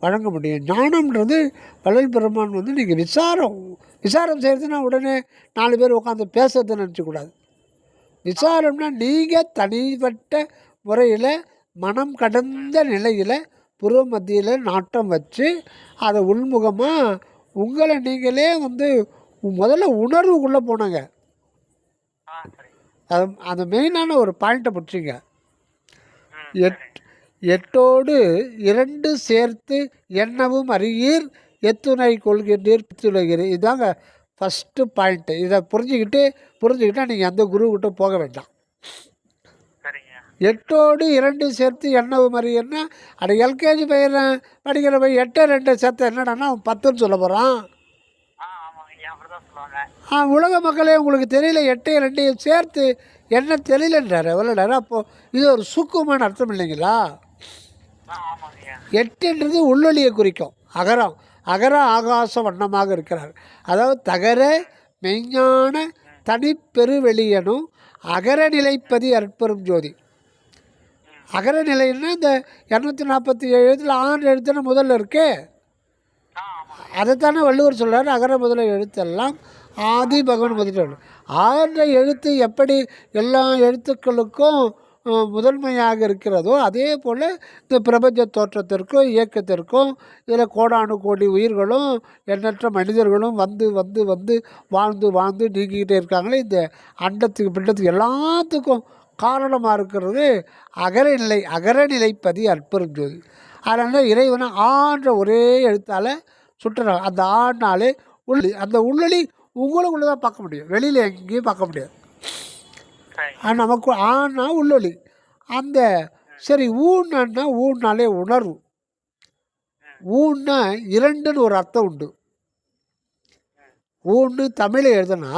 வழங்க முடியும்? ஞானம்ன்றது வள்ளல் பெருமான் வந்து நீங்கள் விசாரம் செய்கிறதுனா உடனே 4 பேர் உட்காந்து பேசுறதுன்னு நினச்சக்கூடாது. விசாரம்னா நீங்கள் தனிப்பட்ட முறையில் மனம் கடந்த நிலையில் புற மத்தியில் நாட்டம் வச்சு அதை உள்முகமாக உங்களை நீங்களே வந்து முதல்ல உணர்வுக்குள்ளே போனாங்க. அது அந்த மெயினான ஒரு பாயிண்ட்டை பிடிச்சிங்க. எட்டோடு 2 சேர்த்து எண்ணவும் அறியீர் எத்துணை கொள்கின்றீர் பித்துலகிறீர். இதுதாங்க ஃபஸ்ட்டு பாயிண்ட்டு. இதை புரிஞ்சுக்கிட்டால் நீங்கள் அந்த குருக்கிட்ட போக வேண்டாம். 8ஓடு 2 சேர்த்து எண்ணவும் அறியன்னா அது எல்கேஜி பையன் படிக்கிற பையன் 8 2 சேர்த்து என்னடான்னா அவன் 10ன்னு சொல்ல போகிறான். உலக மக்களே உங்களுக்கு தெரியல, 8 2 சேர்த்து என்ன தெரியலன்றார் எவ்வளோடாரு. அப்போது இது ஒரு சுக்குமான அர்த்தம் இல்லைங்களா? 8ன்றது உள்ளொலியை குறிக்கும். அகர ஆகாச வண்ணமாக இருக்கிறார். அதாவது தகர மெய்ஞான தனிப்பெருவெளியனும் அகரநிலைப்பதி அற்பெரும் ஜோதி. அகரநிலைன்னா இந்த 247 எழுத்தில் 6 எழுத்துன்னு முதல்ல இருக்கே, அதைத்தானே வள்ளுவர் சொல்கிறார். அகர முதல எழுத்தெல்லாம் ஆதி பகவன் முதல் 6 எழுத்து எப்படி எல்லா எழுத்துக்களுக்கும் முதன்மையாக இருக்கிறதோ அதே போல் இந்த பிரபஞ்ச தோற்றத்திற்கும் இயக்கத்திற்கும் இதில் கோடானு கோடி உயிர்களும் எண்ணற்ற மனிதர்களும் வந்து வந்து வந்து வாழ்ந்து வாழ்ந்து நீங்கிக்கிட்டே இருக்காங்களே. இந்த அண்டத்துக்கு பிண்டத்துக்கு எல்லாத்துக்கும் காரணமாக இருக்கிறது அகரநிலைப்பதி அற்பெரும் ஜோதி. அதனால் இறைவனை ஆன்ற ஒரே எழுத்தால் சுற்றுறாங்க. அந்த ஆனாலே அந்த உள்ளொளி உங்களுக்குள்ளே தான் பார்க்க முடியும், வெளியில் எங்கேயும் பார்க்க முடியாது. நமக்கு ஆனா உள்ளொளி. அந்த சரி ஊன்னாலே உணர்வு. ஊன்னா 2ன்னு ஒரு அர்த்தம் உண்டு. ஊன்னு தமிழை எழுதுனா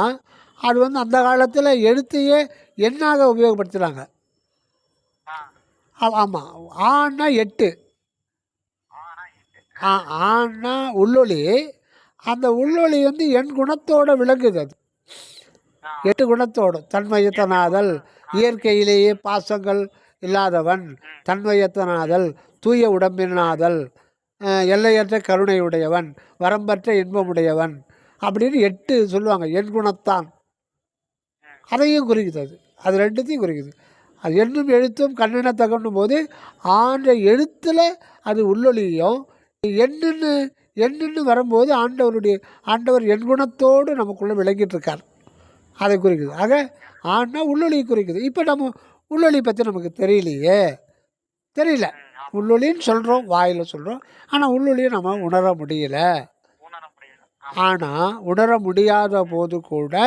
அது வந்து அந்த காலத்தில் எழுத்தையே எண்ணாக உபயோகப்படுத்துகிறாங்க. ஆமாம், ஆனா 8 ஆனா உள்ளொளி. அந்த உள்ளொளி வந்து என் குணத்தோடு விளங்குது. அது 8 குணத்தோடு தன்மையத்தனாதல், இயற்கையிலேயே பாசங்கள் இல்லாதவன், தன்மையத்தனாதல், தூய உடம்பினாதல், எல்லையற்ற கருணையுடையவன், வரம்பற்ற இன்பமுடையவன் அப்படின்னு 8 சொல்லுவாங்க. என் குணத்தான் அதையும் குறிக்குது. அது 2த்தையும் குறிக்குது. அது எண்ணும் எழுத்தும் கண்ணென தகணும் போது ஆன்ற எழுத்தில் அது உள்ளொலியும், எண்ணுன்னு வரும்போது ஆண்டவர் என் குணத்தோடு நமக்குள்ளே விளங்கிட்டு இருக்கார். அதை குறிக்குது. ஆக ஆனா உள்ளொலியை குறிக்குது. இப்போ நம்ம உள்ளொலி பற்றி நமக்கு தெரியல. உள்ளொலின்னு சொல்கிறோம், வாயில் சொல்கிறோம். ஆனால் உள்ளொலியை நம்ம உணர முடியல. ஆனால் உணர முடியாத போது கூட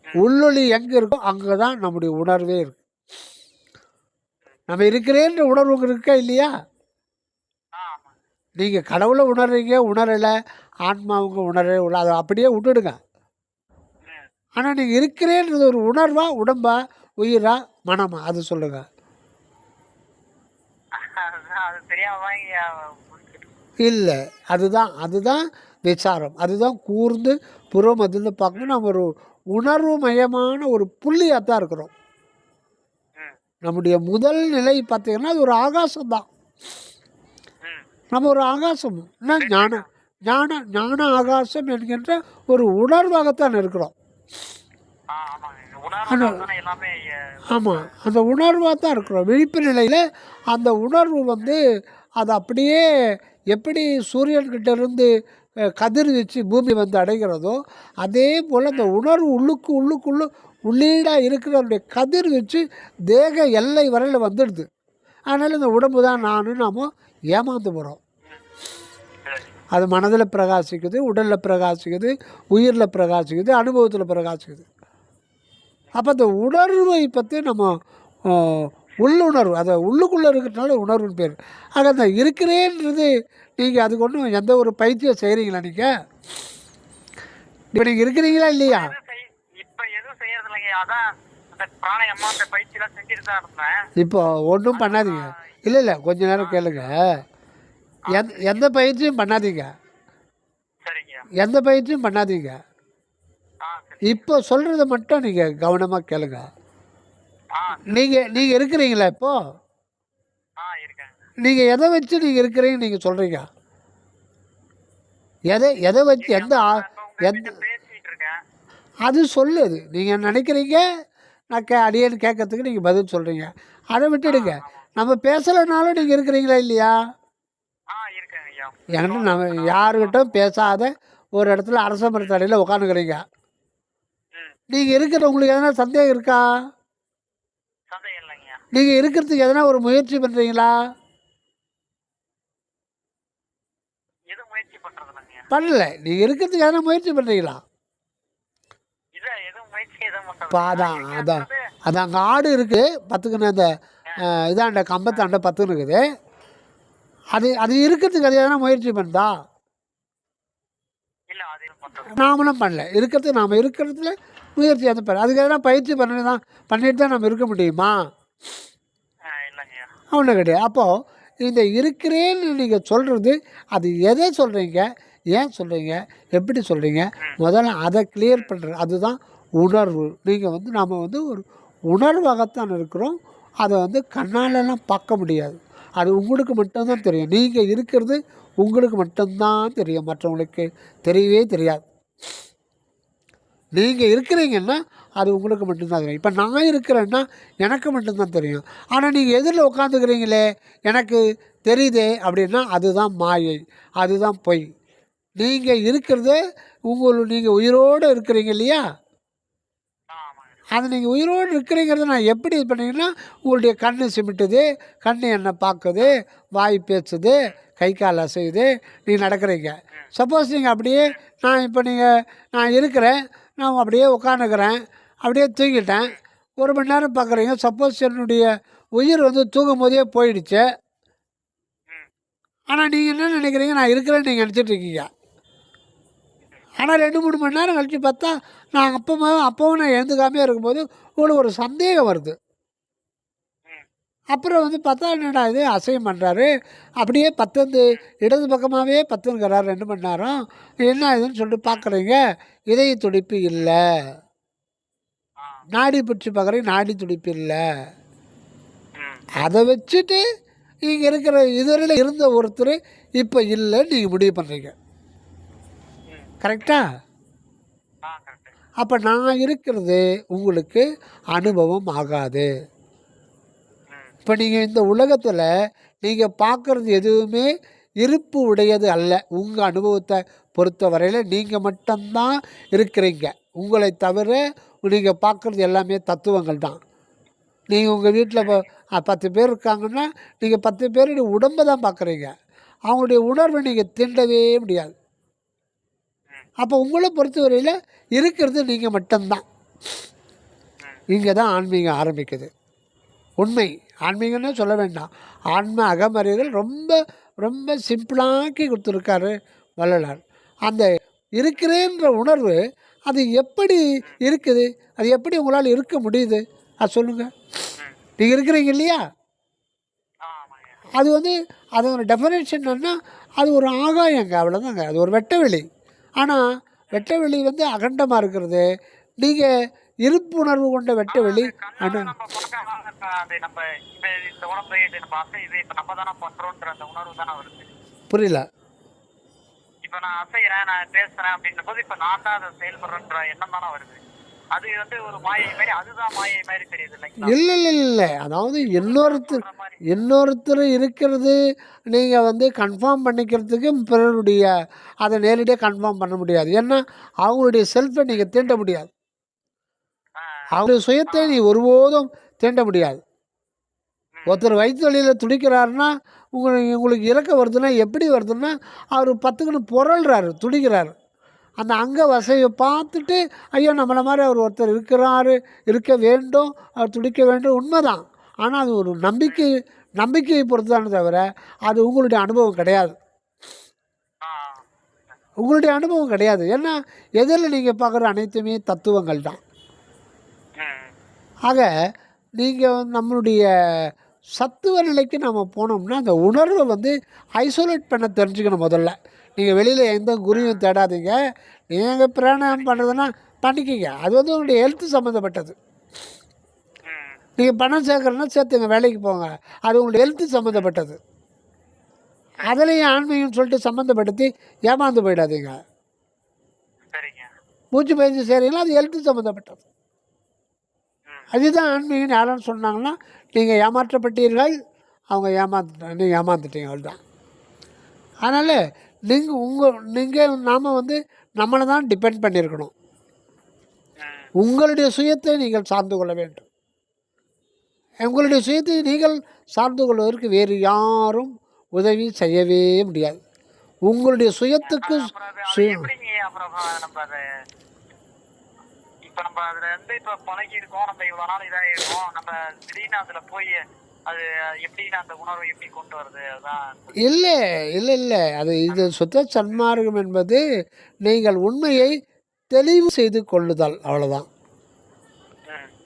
உள்ளொலி எங்கே இருக்கோ அங்கே தான் நம்முடைய உணர்வே இருக்கு. நம்ம இருக்கிறேன்ற உணர்வு இருக்கா இல்லையா? நீங்கள் கடவுளை உணர்றீங்க, உணரலை, ஆன்மாவுங்க உணரவே உள்ள அதை அப்படியே விட்டுடுங்க. ஆனால் நீங்கள் இருக்கிறேன்றது ஒரு உணர்வா, உடம்பா, உயிரா, மனமா? அது சொல்லுங்கள். அது தெரியாம இல்லை, அதுதான் அதுதான் விசாரம். அதுதான் கூர்ந்து புறம் அதிர்ந்து பார்க்கணும். நம்ம ஒரு உணர்வு மயமான ஒரு புள்ளியாக தான் இருக்கிறோம். நம்முடைய முதல் நிலை பார்த்தீங்கன்னா அது ஒரு ஆகாசம் தான். நம்ம ஒரு ஆகாசம் என்ன ஞான ஞான ஞான ஆகாசம் என்கின்ற ஒரு உணர்வாகத்தான் இருக்கிறோம். ஆமாம், அந்த உணர்வாக தான் இருக்கிறோம். விழிப்பு நிலையில் அந்த உணர்வு வந்து அது அப்படியே எப்படி சூரியன்கிட்ட இருந்து கதிர்வீச்சு பூமி வந்து அடைகிறதோ அதே போல் அந்த உணர்வு உள்ளுக்குள்ளே உள்ளீடாக இருக்கிறவருடைய கதிர்வீச்சு தேக எல்லை வரையில் வந்துடுது. அதனால் இந்த உடம்பு தான் நாம் ஏமாந்து போகிறோம். அது மனதில் பிரகாசிக்குது, உடலில் பிரகாசிக்குது, உயிரில் பிரகாசிக்குது, அனுபவத்தில் பிரகாசிக்குது. அப்போ அந்த உணர்வை பற்றி நம்ம உள்ளுணர்வு, அதை உள்ளுக்குள்ளே இருக்கிறதுனால உணர்வுன்னு பேர். ஆக அந்த இருக்கிறேன்றது நீங்கள் அதுக்கு ஒன்றும் எந்த ஒரு பயிற்சியை செய்கிறீங்களா? நீங்கள் இப்போ நீங்கள் இருக்கிறீங்களா இல்லையா? இப்போ ஒன்றும் பண்ணாதீங்க. இல்லை கொஞ்ச நேரம் கேளுங்க. எந்த பயிற்சியும் பண்ணாதீங்க. எந்த பயிற்சியும் பண்ணாதீங்க. இப்போ சொல்கிறத மட்டும் நீங்கள் கவனமாக கேளுங்க. நீங்கள் இருக்கிறீங்களா இப்போ? நீங்கள் எதை வச்சு நீங்கள் இருக்கிறீங்க நீங்கள் சொல்கிறீங்க? எதை வச்சு எந்த அது சொல்லுது. நீங்கள் நினைக்கிறீங்க, நான் அடியேன்னு கேட்கறதுக்கு நீங்கள் பதில் சொல்கிறீங்க. அதை விட்டுடுங்க. நம்ம பேசலைனாலும் நீங்கள் இருக்கிறீங்களா இல்லையா? ஏன்னா நம்ம யாருக்கிட்டும் பேசாத ஒரு இடத்துல அரச மரத்தடியில் உட்காந்துக்கிறீங்க. நீங்கள் இருக்கிற உங்களுக்கு எதனா சந்தேகம் இருக்கா? நீங்கள் இருக்கிறதுக்கு எதனா ஒரு முயற்சி பண்ணுறீங்களா? பண்ணல. நீங்கள் இருக்கிறதுக்கு எதனா முயற்சி பண்ணுறீங்களா? இப்போ அதான் அதான் அது அங்கே ஆடு இருக்குது பத்துக்குன்னு, அந்த இதாண்ட கம்பத்தாண்ட பத்துன்னு இருக்குது. அது இருக்கிறதுக்கு அது எதனா முயற்சி பண்ணுதா? நாமளும் பண்ணல. இருக்கிறதுக்கு நாம் இருக்கிறதுல முயற்சி எதுவும் பண்ணல. அதுக்கு எதனா பயிற்சி பண்ணிட்டு தான் நம்ம இருக்க முடியுமா? ஒன்றும் கிடையாது. அப்போது இந்த இருக்கிறேன்னு நீங்கள் சொல்கிறது அது எதை சொல்கிறீங்க, ஏன் சொல்கிறீங்க, எப்படி சொல்கிறீங்க, முதல்ல அதை கிளியர் பண்ணுறது. அதுதான் உணர்வு. நீங்கள் நாம் ஒரு உணர்வாகத்தான் இருக்கிறோம். அதை கண்ணாலெல்லாம் பார்க்க முடியாது. அது உங்களுக்கு மட்டும்தான் தெரியும். நீங்கள் இருக்கிறது உங்களுக்கு மட்டும்தான் தெரியும், மற்றவங்களுக்கு தெரியவே தெரியாது. நீங்கள் இருக்கிறீங்கன்னா அது உங்களுக்கு மட்டும்தான் தெரியும். இப்போ நான் இருக்கிறேன்னா எனக்கு மட்டும்தான் தெரியும். ஆனால் நீங்கள் எதிரில் உட்காந்துக்கிறீங்களே எனக்கு தெரியுதே அப்படின்னா அதுதான் மாயை, அதுதான் பொய். நீங்கள் இருக்கிறது நீங்கள் உயிரோடு இருக்கிறீங்க இல்லையா? அது நீங்கள் உயிரோடு இருக்கிறீங்கிறத நான் எப்படி இது பண்ணீங்கன்னா, உங்களுடைய கண் சிமிட்டுது, கண் என்னை பார்க்குது, வாய் பேசுது, கை கால் அசையுது, நீங்கள் நடக்கிறீங்க. சப்போஸ் நீங்கள் அப்படியே நான் இருக்கிறேன், நான் அப்படியே உட்காந்துக்கிறேன், அப்படியே தூங்கிட்டேன், 1 மணி நேரம் பார்க்குறீங்க. சப்போஸ் என்னுடைய உயிர் தூங்கும் போதே போயிடுச்சு. ஆனால் நீங்கள் என்ன நினைக்கிறீங்க, நான் இருக்கிறேன்னு நீங்கள் நினச்சிட்ருக்கீங்க. ஆனால் 2-3 மணி நேரம் கழித்து பார்த்தா நான் அப்போவும் நான் எழுந்துக்காமே இருக்கும்போது உங்களுக்கு ஒரு சந்தேகம் வருது. அப்புறம் பார்த்தா என்னடா இது அசையம் பண்ணுறாரு, அப்படியே இடது பக்கமாகவே பத்துங்கிறார் 2 மணி நேரம், என்ன இதுன்னு சொல்லிட்டு பார்க்குறீங்க. இதய துடிப்பு இல்லை, நாடி பிடிச்சி பார்க்குறீங்க, நாடி துடிப்பு இல்லை. அதை வச்சுட்டு நீங்கள் இருக்கிற இதுவரையில் இருந்த ஒருத்தர் இப்போ இல்லைன்னு நீங்கள் முடிவு பண்ணுறீங்க. கரெக்டா? அப்போ நான் இருக்கிறது உங்களுக்கு அனுபவம் ஆகாது. இப்போ நீங்கள் இந்த உலகத்தில் நீங்கள் பார்க்குறது எதுவுமே இருப்பு உடையது அல்ல. உங்கள் அனுபவத்தை பொறுத்த வரையில் நீங்கள் மட்டும்தான் இருக்கிறீங்க. உங்களை தவிர நீங்கள் பார்க்குறது எல்லாமே தத்துவங்கள் தான். நீங்கள் உங்கள் வீட்டில் இப்போ 10 பேர் இருக்காங்கன்னா நீங்கள் 10 பேருடைய உடம்பை தான் பார்க்குறீங்க. அவங்களுடைய உணர்வை நீங்கள் தீண்டவே முடியாது. அப்போ உங்களை பொறுத்தவரையில் இருக்கிறது நீங்கள் மட்டும்தான். இங்கே தான் ஆன்மீகம் ஆரம்பிக்குது. உண்மை ஆன்மீகம்னே சொல்ல வேண்டாம், ஆன்ம அகமறிதல் ரொம்ப ரொம்ப சிம்பிளாக்கி கொடுத்துருக்காரு வள்ளலார். அந்த இருக்கிறேன்ற உணர்வு அது எப்படி இருக்குது, அது எப்படி உங்களால் இருக்க முடியுது, அது சொல்லுங்கள். நீங்கள் இருக்கிறீங்க இல்லையா? அது வந்து அதோட டெஃபனேஷன் என்னன்னா, அது ஒரு ஆகாயங்க, அவ்வளோதாங்க. அது ஒரு வெட்ட வெளி. ஆனால் வெட்ட வெளி வந்து அகண்டமாக இருக்கிறது. நீங்கள் இருப்புணர்வு கொண்ட வெட்ட வெளி. நம்ம இந்த உடம்பு இது நம்ம அசை இது இப்ப நம்ம தானே பண்றோன்ற அந்த உணர்வு தானே வருது. புரியல. இப்ப நான் அசைகிறேன், நான் பேசுறேன் அப்படின்னும் போது இப்ப நான் தான் அதை செயல்படுறேன்ற எண்ணம் தானே வருது. அது வந்து ஒரு மாயை மாதிரி, அதுதான் மாயை மாதிரி தெரியுது இல்லைங்களா? இல்லை இல்லை இல்லை, அதாவது இன்னொருத்தர் இருக்கிறது நீங்கள் வந்து கன்ஃபார்ம் பண்ணிக்கிறதுக்கு பிறருடைய அதை நேரடியாக கன்ஃபார்ம் பண்ண முடியாது. ஏன்னா அவங்களுடைய செல்ஃபை நீங்கள் தீண்ட முடியாது. அவருடைய சுயத்தை நீ ஒருபோதும் தீண்ட முடியாது. ஒருத்தர் வயிற்று வலியில் துடிக்கிறாருன்னா உங்களுக்கு இறக்க வருதுன்னா எப்படி வருதுன்னா, அவர் பத்துக்குன்னு புரள்றாரு, துடிக்கிறாரு. அந்த அங்க வசையை பார்த்துட்டு ஐயோ நம்மளை மாதிரி அவர் ஒருத்தர் இருக்க வேண்டும், அவர் துடிக்க வேண்டும், உண்மைதான். ஆனால் அது ஒரு நம்பிக்கையை பொறுத்து தானே தவிர அது உங்களுடைய அனுபவம் கிடையாது. உங்களுடைய அனுபவம் கிடையாது. ஏன்னா எதில் நீங்கள் பார்க்குற அனைத்துமே தத்துவங்கள் தான். ஆக நீங்கள் நம்மளுடைய சத்துவ நிலைக்கு நம்ம போனோம்னா அந்த உணர்வை வந்து ஐசோலேட் பண்ண தெரிஞ்சுக்கணும். முதல்ல நீங்கள் வெளியில் எந்த குருவையும் தேடாதீங்க. நீங்கள் பிராணாயாமம் பண்ணுறதுன்னா பண்ணிக்கிங்க. அது வந்து உங்களுடைய ஹெல்த்து சம்மந்தப்பட்டது. நீங்கள் பணம் சேர்க்குறதுனா சேர்த்துங்க, வேலைக்கு போங்க, அது உங்களுடைய ஹெல்த்து சம்மந்தப்பட்டது. அதுலேயும் ஆன்மீகம்னு சொல்லிட்டு சம்மந்தப்படுத்தி ஏமாந்து போயிடாதீங்க. மூச்சு பயிற்சி செய்கிறீங்களா, அது ஹெல்த்து சம்மந்தப்பட்டது. அதுதான் ஆன்மீகம். யாரும் சொன்னாங்கன்னா நீங்கள் ஏமாற்றப்பட்டீர்கள், அவங்க நீங்கள் ஏமாந்துட்டீங்க, அவ்வளோதான். அதனால் நாம் வந்து நம்மளை தான் டிபெண்ட் பண்ணியிருக்கணும். உங்களுடைய சுயத்தை நீங்கள் சார்ந்து கொள்ள வேண்டும். உங்களுடைய சுயத்தை நீங்கள் சார்ந்து கொள்வதற்கு வேறு யாரும் உதவி செய்யவே முடியாது. உங்களுடைய சுயத்துக்கு இப்ப நம்ம அதுல இருந்து இப்ப பழகி இருக்கோம், நம்ம இவ்வளவு நாள் இதாயிருக்கோம், நம்ம திடீர்னு அதுல போய் அது எப்படின்னு அந்த உணர்வை எப்படி கொண்டு வருது? அதான் இல்லை அது இது சுத்த சன்மார்க்கம் என்பது நீங்கள் உண்மையை தெளிவு செய்து கொள்ளுதல், அவ்வளோதான்.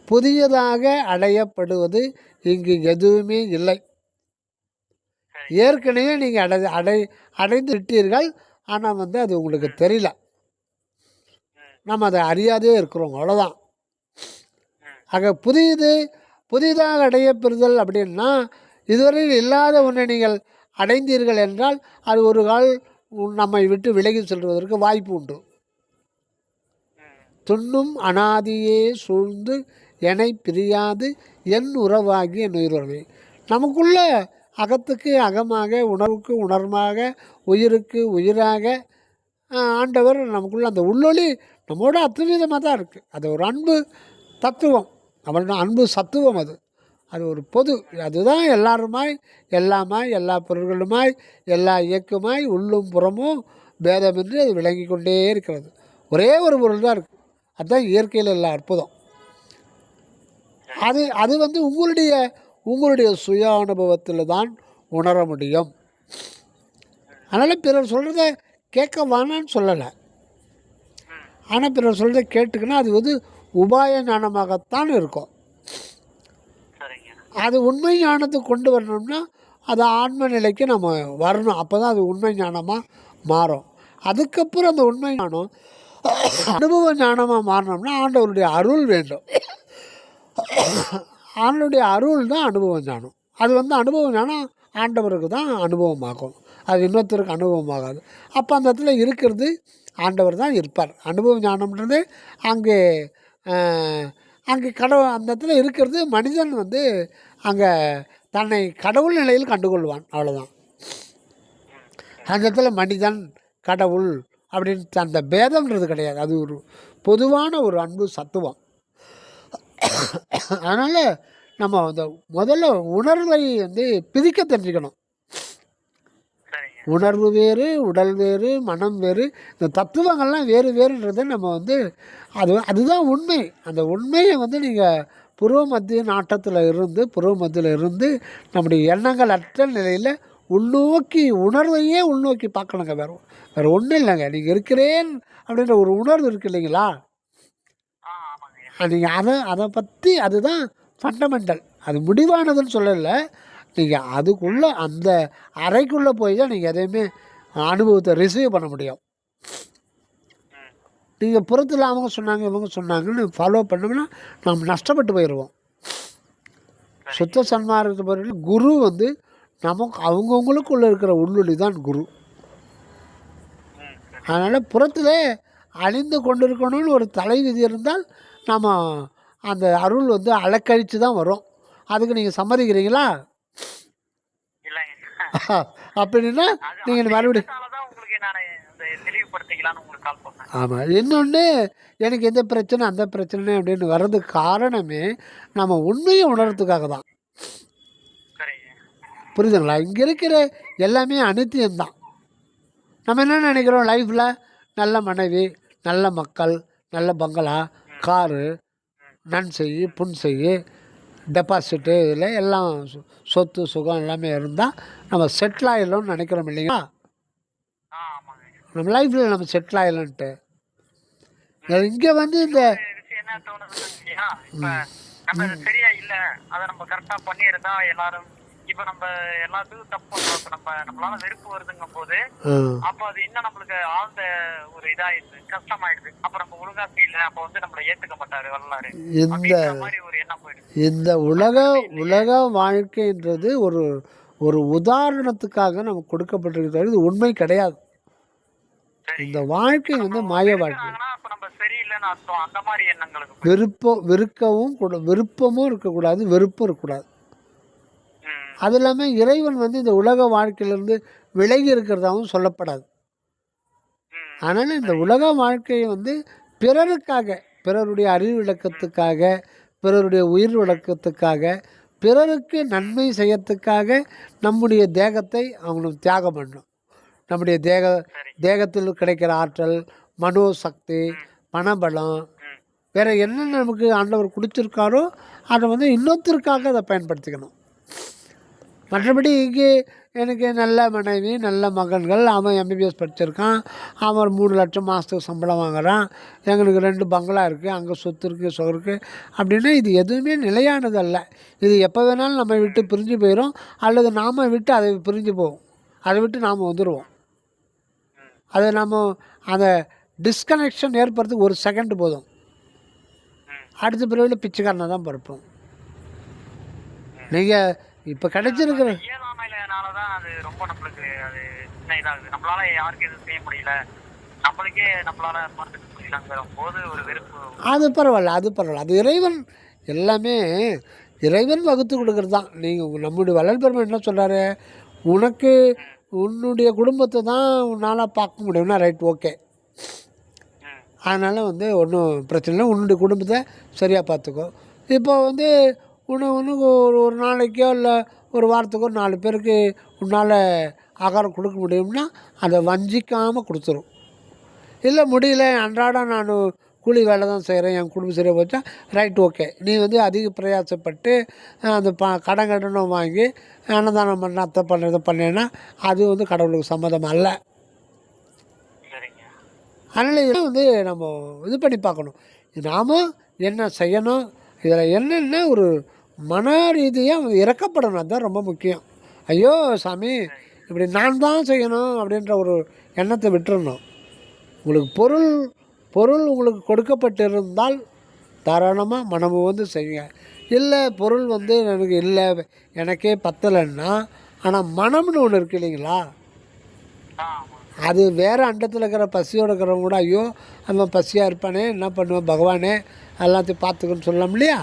புதியதாக அடையப்படுவது இங்கு எதுவுமே இல்லை. ஏற்கனவே நீங்கள் அடைந்து விட்டீர்கள். ஆனால் வந்து அது உங்களுக்கு தெரியல. நம்ம அதை அறியாதே இருக்கிறோம், அவ்வளோதான். ஆக புதிதாக அடையப்பெறுதல் அப்படின்னா இதுவரையில் இல்லாத ஒன்றை நீங்கள் அடைந்தீர்கள் என்றால் அது ஒரு கால் நம்மை விட்டு விலகி செல்வதற்கு வாய்ப்பு உண்டு. துண்ணும் அனாதியே சூழ்ந்து என்னை பிரியாது என் உறவாகி என் உயிர்வரை. நமக்குள்ள அகத்துக்கு அகமாக, உணர்வுக்கு உணர்வாக, உயிருக்கு உயிராக ஆண்டவர் நமக்குள்ள அந்த உள்ளொளி நம்மோட அத்துவிதமாக தான் இருக்குது. அது ஒரு அன்பு தத்துவம், அவனோட அன்பு சத்துவம். அது ஒரு பொது, அதுதான் எல்லாருமாய் எல்லாமாய் எல்லா பொருள்களுமாய் எல்லா இயக்குமாய் உள்ளும் புறமும் பேதமின்றி அது விளங்கி கொண்டே இருக்கிறது. ஒரே ஒரு பொருள் தான் இருக்குது. அதுதான் இயற்கையில் எல்லா அற்புதம். அது வந்து உங்களுடைய சுய அனுபவத்தில் தான் உணர முடியும். அதனால் பிறர் சொல்கிறத கேட்க வேணான்னு சொல்லலை. ஆனால் பிறர் சொல்கிறத கேட்டுக்கினா அது வந்து உபாய ஞானமாகத்தான் இருக்கும். அது உண்மை ஞானத்துக்கு கொண்டு வரணும்னா அது ஆன்ம நிலைக்கு நம்ம வரணும். அப்போ தான் அது உண்மை ஞானமாக மாறும். அதுக்கப்புறம் அந்த உண்மை ஞானம் அனுபவ ஞானமாக மாறணும்னா ஆண்டவருடைய அருள் வேண்டும். ஆண்டவருடைய அருள் தான் அனுபவ ஞானம். அது வந்து அனுபவ ஞானம் ஆண்டவருக்கு தான் அனுபவமாகும், அது இன்னொருத்தருக்கு அனுபவமாகாது. அப்போ அந்த இடத்துல இருக்கிறது ஆண்டவர் தான் இருப்பார். அனுபவ ஞானம்ன்றது அங்கே கடவுள் அந்த இடத்துல இருக்கிறது. மனிதன் வந்து அங்கே தன்னை கடவுள் நிலையில் கண்டுகொள்வான், அவ்வளோதான். அந்த இடத்துல மனிதன் கடவுள் அப்படின்னு அந்த பேதம்ன்றது கிடையாது. அது ஒரு பொதுவான ஒரு அன்பு சத்துவம். அதனால் நம்ம அந்த முதல்ல உணர்வை வந்து பிரிக்க தெரிஞ்சுக்கணும். உணர்வு வேறு, உடல் வேறு, மனம் வேறு, இந்த தத்துவங்கள்லாம் வேறுன்றதை நம்ம வந்து அதுதான் உண்மை. அந்த உண்மையை வந்து நீங்கள் புருவ மத்திய மத்தியில் இருந்து நம்முடைய எண்ணங்கள் அற்ற நிலையில் உணர்வையே உள்நோக்கி பார்க்கணுங்க. வேறு ஒன்றும் இல்லைங்க. நீங்கள் இருக்கிறேன் அப்படின்ற ஒரு உணர்வு இருக்குது இல்லைங்களா, நீங்கள் அதை பற்றி அதுதான் ஃபண்டமெண்டல். அது முடிவானதுன்னு சொல்லலை. நீங்கள் அதுக்குள்ளே அந்த அறைக்குள்ளே போய் தான் நீங்கள் எதையுமே அனுபவத்தை ரிசீவ் பண்ண முடியும். நீங்கள் புறத்தில் அவங்க சொன்னாங்க இவங்க சொன்னாங்கன்னு ஃபாலோ பண்ணோம்னா நம்ம நஷ்டப்பட்டு போயிடுவோம். சுத்த சன்மார்க்கத்தை பொறுத்த குரு வந்து நமக்கு அவங்கவுங்களுக்குள்ளே இருக்கிற உள்ளொளி தான் குரு. அதனால் புறத்தில் அழிந்து கொண்டு இருக்கணும்னு ஒரு தலைவிதி இருந்தால் நம்ம அந்த அருள் வந்து அலக்கழித்து தான் வரும். அதுக்கு நீங்கள் சம்மதிக்கிறீங்களா? அப்படின்னா நீங்கள் மறுபடியும் ஆமாம். இன்னொன்று எனக்கு எந்த பிரச்சனை அந்த பிரச்சனை அப்படின்னு வர்றதுக்கு காரணமே நம்ம உண்மையை உணர்றதுக்காக தான். புரியுதுங்களா? இங்கே இருக்கிற எல்லாமே அனித்தியம்தான். நம்ம என்ன நினைக்கிறோம், லைஃப்பில் நல்ல மனைவி, நல்ல மக்கள், நல்ல பங்களா, காரு, நன் செய்யு புண் செய்யு, டெபாசிட்டு, இதில் எல்லாம் சொத்து சுகம் எல்லாமே இருந்தால் நம்ம செட்டில் ஆகிடலாம்னு நினைக்கிறோம் இல்லைங்களா? நம்ம லைஃப்பில் நம்ம செட்டில் ஆகலன்ட்டு இங்கே வந்து இந்த சரியா இல்ல அத நம்ம கரெக்டா பண்ணிருந்தா எல்லாரும் இப்ப நம்ம எல்லாத்துக்கும் தப்பு பண்றோம். இப்ப நம்மளால வெறுப்பு வருதுங்கும் போது அப்ப அது இன்னும் நம்மளுக்கு ஆழ்ந்த ஒரு இதாயிடுது, கஷ்டமாயிடுது. அப்ப நம்ம ஒழுங்கா செய்யல, அப்ப வந்து நம்மள ஏத்துக்க மாட்டாரு வரலாறு, இந்த மாதிரி ஒரு எண்ணம் போயிடுது. இந்த உலக வாழ்க்கைன்றது ஒரு உதாரணத்துக்காக நமக்கு கொடுக்கப்பட்டிருக்கிறது. இது உண்மை கிடையாது. இந்த வாழ்க்கை வந்து மாய வாழ்க்கை. விருப்பமும் இருக்கக்கூடாது, வெறுப்பும் இருக்கக்கூடாது. அது இல்லாமல் இறைவன் வந்து இந்த உலக வாழ்க்கையிலிருந்து விலகி இருக்கிறதாகவும் சொல்லப்படாது. அதனால் இந்த உலக வாழ்க்கையை வந்து பிறருக்காக, பிறருடைய அறிவு விளக்கத்துக்காக, பிறருடைய உயிர் விளக்கத்துக்காக, பிறருக்கு நன்மை செய்யறதுக்காக நம்முடைய தேகத்தை அவங்களுக்கு தியாகம் பண்ணணும். நம்முடைய தேகத்தில் கிடைக்கிற ஆற்றல், மனோசக்தி, பணபலம், வேறு என்னென்ன நமக்கு ஆண்டவர் கொடுத்துருக்காரோ அதை வந்து இன்னொருத்தருக்காக அதை பயன்படுத்திக்கணும். மற்றபடி இங்கே எனக்கு நல்ல மனைவி, நல்ல மகன்கள், அவன் எம்பிபிஎஸ் படிச்சிருக்கான், அவன் 3 லட்சம் மாதத்துக்கு சம்பளம் வாங்குகிறான், எங்களுக்கு 2 பங்களா இருக்குது, அங்கே சொத்து இருக்குது, சொகம் இருக்குது அப்படின்னா இது எதுவுமே நிலையானது அல்ல. இது எப்போ வேணாலும் நம்ம விட்டு பிரிஞ்சு போயிடும், அல்லது நாம் விட்டு அதை பிரிஞ்சு போவோம், அதை விட்டு நாம் வந்துடுவோம். அதை நம்ம அந்த டிஸ்கனெக்ஷன் ஏற்படுறதுக்கு 1 செகண்ட் போதும், அடுத்த பிறவியில் பிச்சைக்காரனை தான் பிறப்போம். நீங்கள் இப்போ கிடைச்சிருக்கிற அது ரொம்ப நம்மளுக்கு அது நம்மளால யாருக்கு எதுவும் செய்ய முடியல, நம்மளுக்கே நம்மளால போது ஒரு வெறுப்பு. அது பரவாயில்ல, அது பரவாயில்ல. அது இறைவன் எல்லாமே இறைவன் வகுத்து கொடுக்குறது தான். நீங்கள் நம்முடைய வள்ளல் பெருமான் என்ன சொல்கிறாரு, உனக்கு உன்னுடைய குடும்பத்தை தான் உன்னால் பார்க்க முடியும்னா ரைட், ஓகே. அதனால் வந்து ஒன்றும் பிரச்சனை இல்லை, உன்னுடைய குடும்பத்தை சரியாக பார்த்துக்கோ. இப்போ வந்து உனக்கு ஒரு நாளைக்கோ இல்லை ஒரு வாரத்துக்கோ 4 பேருக்கு உன்னால் ஆகாரம் கொடுக்க முடியும்னா அதை வஞ்சிக்காமல் கொடுத்துரும். இல்லை முடியல, அன்றாடம் நான் கூலி வேலை தான் செய்கிறேன், என் குடும்பம் சரியாக போச்சா ரைட், ஓகே. நீ வந்து அதிக பிரயாசப்பட்டு அந்த கடனும் வாங்கி அன்னதானம் பண்ண அத்தை பண்ணுறதை பண்ணேன்னா அது வந்து கடவுளுக்கு சம்மதம் அல்ல. அதனால் இதை வந்து நம்ம இது பண்ணி பார்க்கணும், நாம் என்ன செய்யணும், இதில் என்னென்ன ஒரு மன ரீதியாக இறக்கப்படணும், அதுதான் ரொம்ப முக்கியம். ஐயோ சாமி இப்படி நான் தான் செய்யணும் அப்படின்ற ஒரு எண்ணத்தை விட்டுறணும். உங்களுக்கு பொருள் உங்களுக்கு கொடுக்கப்பட்டிருந்தால் தாராளமாக மனமும் வந்து செய்யுங்க. இல்லை பொருள் வந்து எனக்கு இல்லை, எனக்கே பத்தலைன்னா, ஆனால் மனம்னு ஒன்று இருக்குது இல்லைங்களா, அது வேறு அண்டத்தில் இருக்கிற பசியோடு இருக்கிறவங்க கூட ஐயோ அவன் பசியாக இருப்பானே, என்ன பண்ணுவேன் பகவானே எல்லாத்தையும் பார்த்துக்கணும்னு சொல்லலாம் இல்லையா,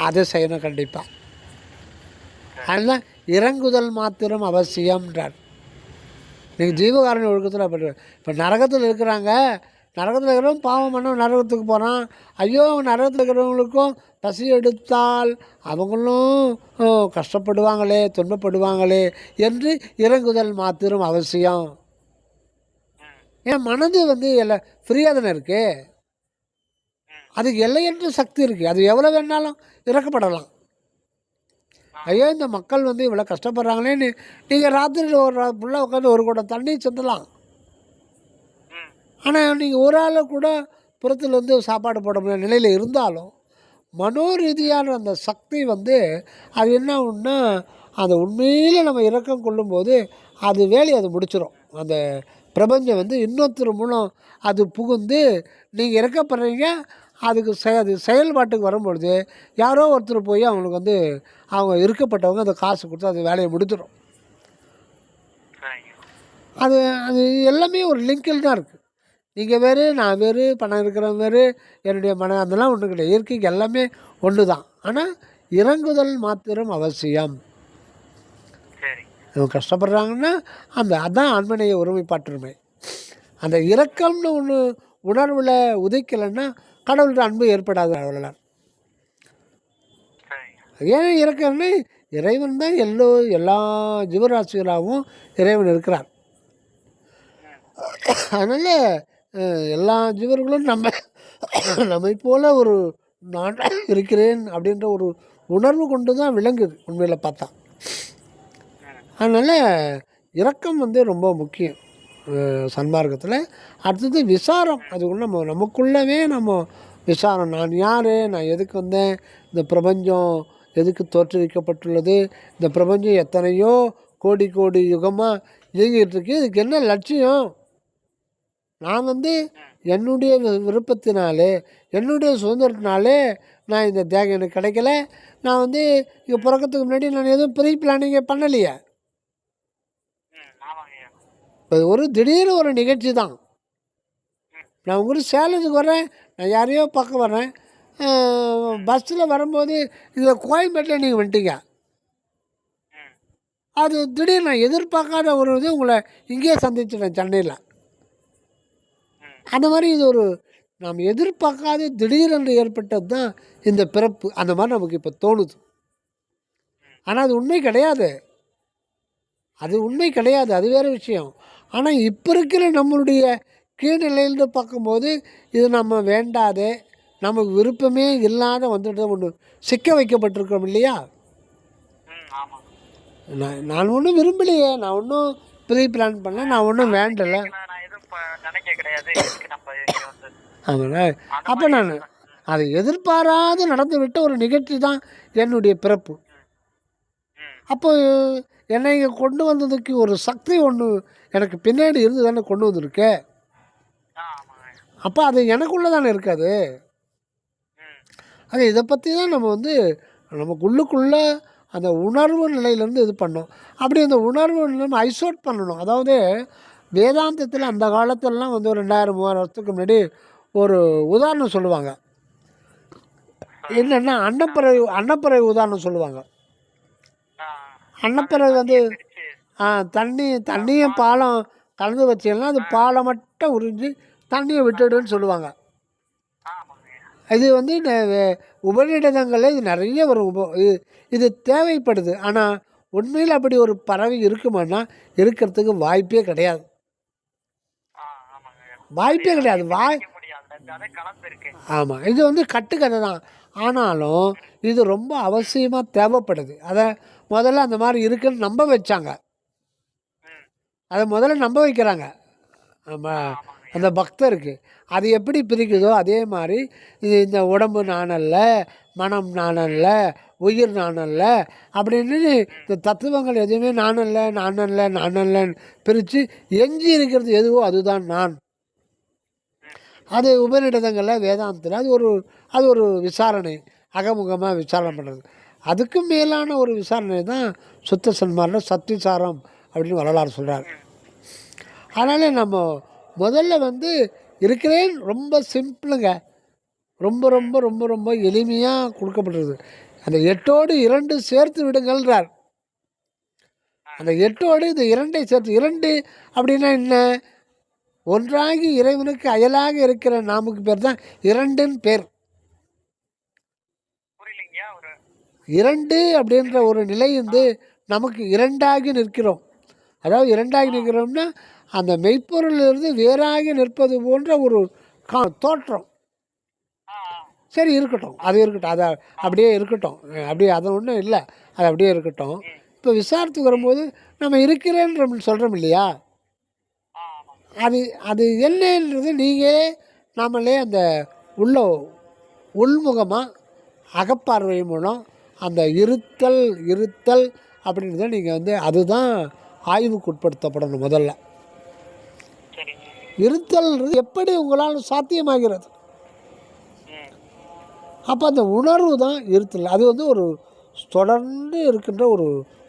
அதை செய்யணும் கண்டிப்பாக. அதனால் இறங்குதல் மாத்திரம் அவசியம்ன்றார். நீங்கள் ஜீவகாரணி ஒழுக்கத்தில் அப்படி இப்போ நரகத்தில் இருக்கிறாங்க, நரகத்தில் இருக்கிறவங்க பாவம் பண்ண நரகத்துக்கு போகிறான், ஐயோ நரகத்தில் இருக்கிறவங்களுக்கும் பசி எடுத்தால் அவங்களும் கஷ்டப்படுவாங்களே துன்பப்படுவாங்களே என்று இறங்குதல் மாத்திரம் அவசியம். ஏன் மனது வந்து எல்லாம் ஃப்ரீயாக தானே இருக்குது, அதுக்கு எல்லையற்ற சக்தி இருக்குது, அது எவ்வளோ வேணாலும் இறக்கப்படலாம். ஐயோ இந்த மக்கள் வந்து இவ்வளோ கஷ்டப்படுறாங்களேன்னு நீங்கள் ராத்திரியில் ஒரு ஃபுல்லாக உட்காந்து ஒரு குடம் தண்ணி செந்தலாம். ஆனால் நீங்கள் ஒரு ஆள் கூட புறத்துலேருந்து சாப்பாடு போட முடியாத நிலையில் இருந்தாலும் மனோரீதியான அந்த சக்தி வந்து அது என்ன ஆகும்னா அந்த உண்மையில் நம்ம இரக்கம் கொள்ளும்போது அது வேலையை அது முடிச்சிடும். அந்த பிரபஞ்சம் வந்து இன்னொருத்தர் மூலம் அது புகுந்து நீங்கள் இறக்கப்படுறீங்க, அதுக்கு அது செயல்பாட்டுக்கு வரும்பொழுது யாரோ ஒருத்தர் போய் அவங்களுக்கு வந்து அவங்க இருக்கப்பட்டவங்க அந்த காசு கொடுத்து அது வேலையை முடிச்சிடும். அது அது எல்லாமே ஒரு லிங்கில் தான் இருக்குது. நீங்கள் வேறு, நான் வேறு, பணம் இருக்கிறவங்க வேறு, என்னுடைய மனம் அதெல்லாம் ஒன்றும் கிடையாது. இயற்கைக்கு எல்லாமே ஒன்று தான். ஆனால் இறங்குதல் மாத்திரம் அவசியம். இவங்க கஷ்டப்படுறாங்கன்னா அதான் ஆண்மனைய ஒருமைப்பாட்டுரிமை. அந்த இரக்கம்னு ஒன்று உணர்வில் உதைக்கலைன்னா கடவுள்கிட்ட அன்பு ஏற்படாது. அவ்வளோதான். ஏன் இறக்கம்னு இறைவன் தான் எல்லா ஜீவராசிகளாகவும் இறைவன் இருக்கிறார். அதனால் எல்லா ஜீவர்களும் நம்மை போல் ஒரு நான் இருக்கிறேன் அப்படின்ற ஒரு உணர்வு கொண்டு தான் விளங்குது உண்மையில் பார்த்தா. அதனால் இரக்கம் வந்து ரொம்ப முக்கியம் சன்மார்க்கத்தில். அடுத்தது விசாரம். அது நமக்குள்ளவே நம்ம விசாரம். நான் யார், நான் எதுக்கு வந்தேன், இந்த பிரபஞ்சம் எதுக்கு தோற்றுவிக்கப்பட்டுள்ளது, இந்த பிரபஞ்சம் எத்தனையோ கோடி கோடி யுகமாக இயங்கிட்டு இருக்கு, இதுக்கு என்ன லட்சியம், நான் வந்து என்னுடைய விருப்பத்தினாலே என்னுடைய சுதந்திரத்தினாலே நான் இந்த தேகம் எனக்கு கிடைக்கல, நான் வந்து இங்கே பிறக்கிறதுக்கு முன்னாடி நான் எதுவும் ப்ரீ பிளானிங்கே பண்ணலையே. இப்போ ஒரு திடீர்னு ஒரு நிகழ்ச்சி தான். நான் உங்களுக்கு சேலத்துக்கு வரேன், நான் யாரையோ பார்க்க வரேன், பஸ்ஸில் வரும்போது இதில் கோயம்பேட்டில் நீங்கள் வந்துட்டீங்க. அது திடீர்னு நான் எதிர்பார்க்காத ஒரு இது உங்களை இங்கேயே சந்திச்சிட்டேன் சென்னையில். அந்த மாதிரி இது ஒரு நாம் எதிர்பார்க்காத திடீரென்று ஏற்பட்டது தான் இந்த பிறப்பு. அந்த மாதிரி நமக்கு இப்போ தோணுது. ஆனால் அது உண்மை கிடையாது. அது வேறு விஷயம். ஆனால் இப்போ இருக்கிற நம்மளுடைய கீழ்நிலையிலிருந்து பார்க்கும்போது இது நம்ம வேண்டாதே, நமக்கு விருப்பமே இல்லாத வந்துட்டு ஒன்று சிக்க வைக்கப்பட்டிருக்கோம் இல்லையா. நான் ஒன்றும் விரும்பலையே, நான் ஒன்றும் ப்ரீ பிளான் பண்ணல, நான் ஒன்றும் வேண்டலை. அதனால் அப்போ நான் அதை எதிர்பாராது நடந்து விட்ட ஒரு நிகழ்ச்சி தான் என்னுடைய பிறப்பு. அப்போ என்னை இங்கே கொண்டு வந்ததுக்கு ஒரு சக்தி ஒன்று எனக்கு பின்னாடி இருந்து தானே கொண்டு வந்திருக்கு. அப்போ அது எனக்குள்ளே தானே இருக்காது. அது இதை பற்றி தான் நம்ம வந்து நமக்குள்ளுக்குள்ளே அந்த உணர்வு நிலையிலேருந்து இது பண்ணோம். அப்படி அந்த உணர்வு நம்ம ஐசோட் பண்ணணும். அதாவது வேதாந்தத்தில் அந்த காலத்திலலாம் வந்து ஒரு 2000-3000 வருஷத்துக்கு முன்னாடி ஒரு உதாரணம் சொல்லுவாங்க. என்னென்னா அன்னப்பறவை உதாரணம் சொல்லுவாங்க. அன்னப்பறவை வந்து தண்ணியும் பாலம் கலந்து வச்சிங்கன்னா அது பாலை மட்டும் உறிஞ்சி தண்ணியை விட்டுடுன்னு சொல்லுவாங்க. இது வந்து உபநிடதங்களில் இது நிறைய வரும். இது தேவைப்படுது. ஆனால் உண்மையில் அப்படி ஒரு பறவை இருக்குமானா இருக்கிறதுக்கு வாய்ப்பே கிடையாது. ஆமாம், இது வந்து கட்டுக்கதை தான். ஆனாலும் இது ரொம்ப அவசியமாக தேவைப்படுது. அதை முதல்ல அந்த மாதிரி இருக்குன்னு நம்ப வச்சாங்க. அதை முதல்ல நம்ப வைக்கிறாங்க அந்த பக்தருக்கு. அது எப்படி பிரிக்குதோ அதே மாதிரி இந்த உடம்பு நானல்ல, மனம் நானல்ல, உயிர் நானல்ல அப்படின்னு இந்த தத்துவங்கள் எதுவுமே நானல்லன்னு பிரித்து எஞ்சி இருக்கிறது எதுவோ அதுதான் நான். அது உபநிடதங்களில் வேதாந்தத்தில் அது ஒரு விசாரணை, அகமுகமாக விசாரணை பண்ணுறது. அதுக்கு மேலான ஒரு விசாரணை தான் சுத்த சன்மார்க்க சத்திசாரம் அப்படின்னு வரலாறு சொல்கிறார். அதனால் நம்ம முதல்ல வந்து இருக்கிறேன் ரொம்ப சிம்பிளுங்க, ரொம்ப ரொம்ப ரொம்ப ரொம்ப எளிமையாக கொடுக்கப்பட்டிருது. அந்த 8ஓடு 2 சேர்த்து விடுங்கள்ன்றார். அந்த 8ஓடு இந்த 2ஐ சேர்த்து, 2 அப்படின்னா என்ன, ஒன்றாகி இறைவனுக்கு அயலாக இருக்கிற நாமுக்கு பேர் தான் 2ன்னு பேர். 2 அப்படின்ற ஒரு நிலை வந்து நமக்கு 2ஆகி நிற்கிறோம். அதாவது 2ஆகி நிற்கிறோம்னா அந்த மெய்ப்பொருளிலிருந்து வேறாகி நிற்பது போன்ற ஒரு தோற்றம். சரி இருக்கட்டும், அது இருக்கட்டும், அதை அப்படியே இருக்கட்டும், அப்படியே அது ஒன்றும் இல்லை, அது அப்படியே இருக்கட்டும். இப்போ விசாரத்துக்கு வரும்போது நம்ம இருக்கிறேன்னு சொல்கிறோம் இல்லையா, அது என்னன்றது நீங்களே நாமளே அந்த உள்ள உள்முகமாக அகப்பார்வை மூலம் அந்த இருத்தல் அப்படின்றத நீங்கள் வந்து அதுதான் ஆய்வுக்கு உட்படுத்தப்படணும். முதல்ல இருத்தல் எப்படி உங்களால் சாத்தியமாகிறது? அப்போ அந்த உணர்வு தான் இருத்தல். அது வந்து ஒரு தொடர்ந்து இருக்கின்ற ஒரு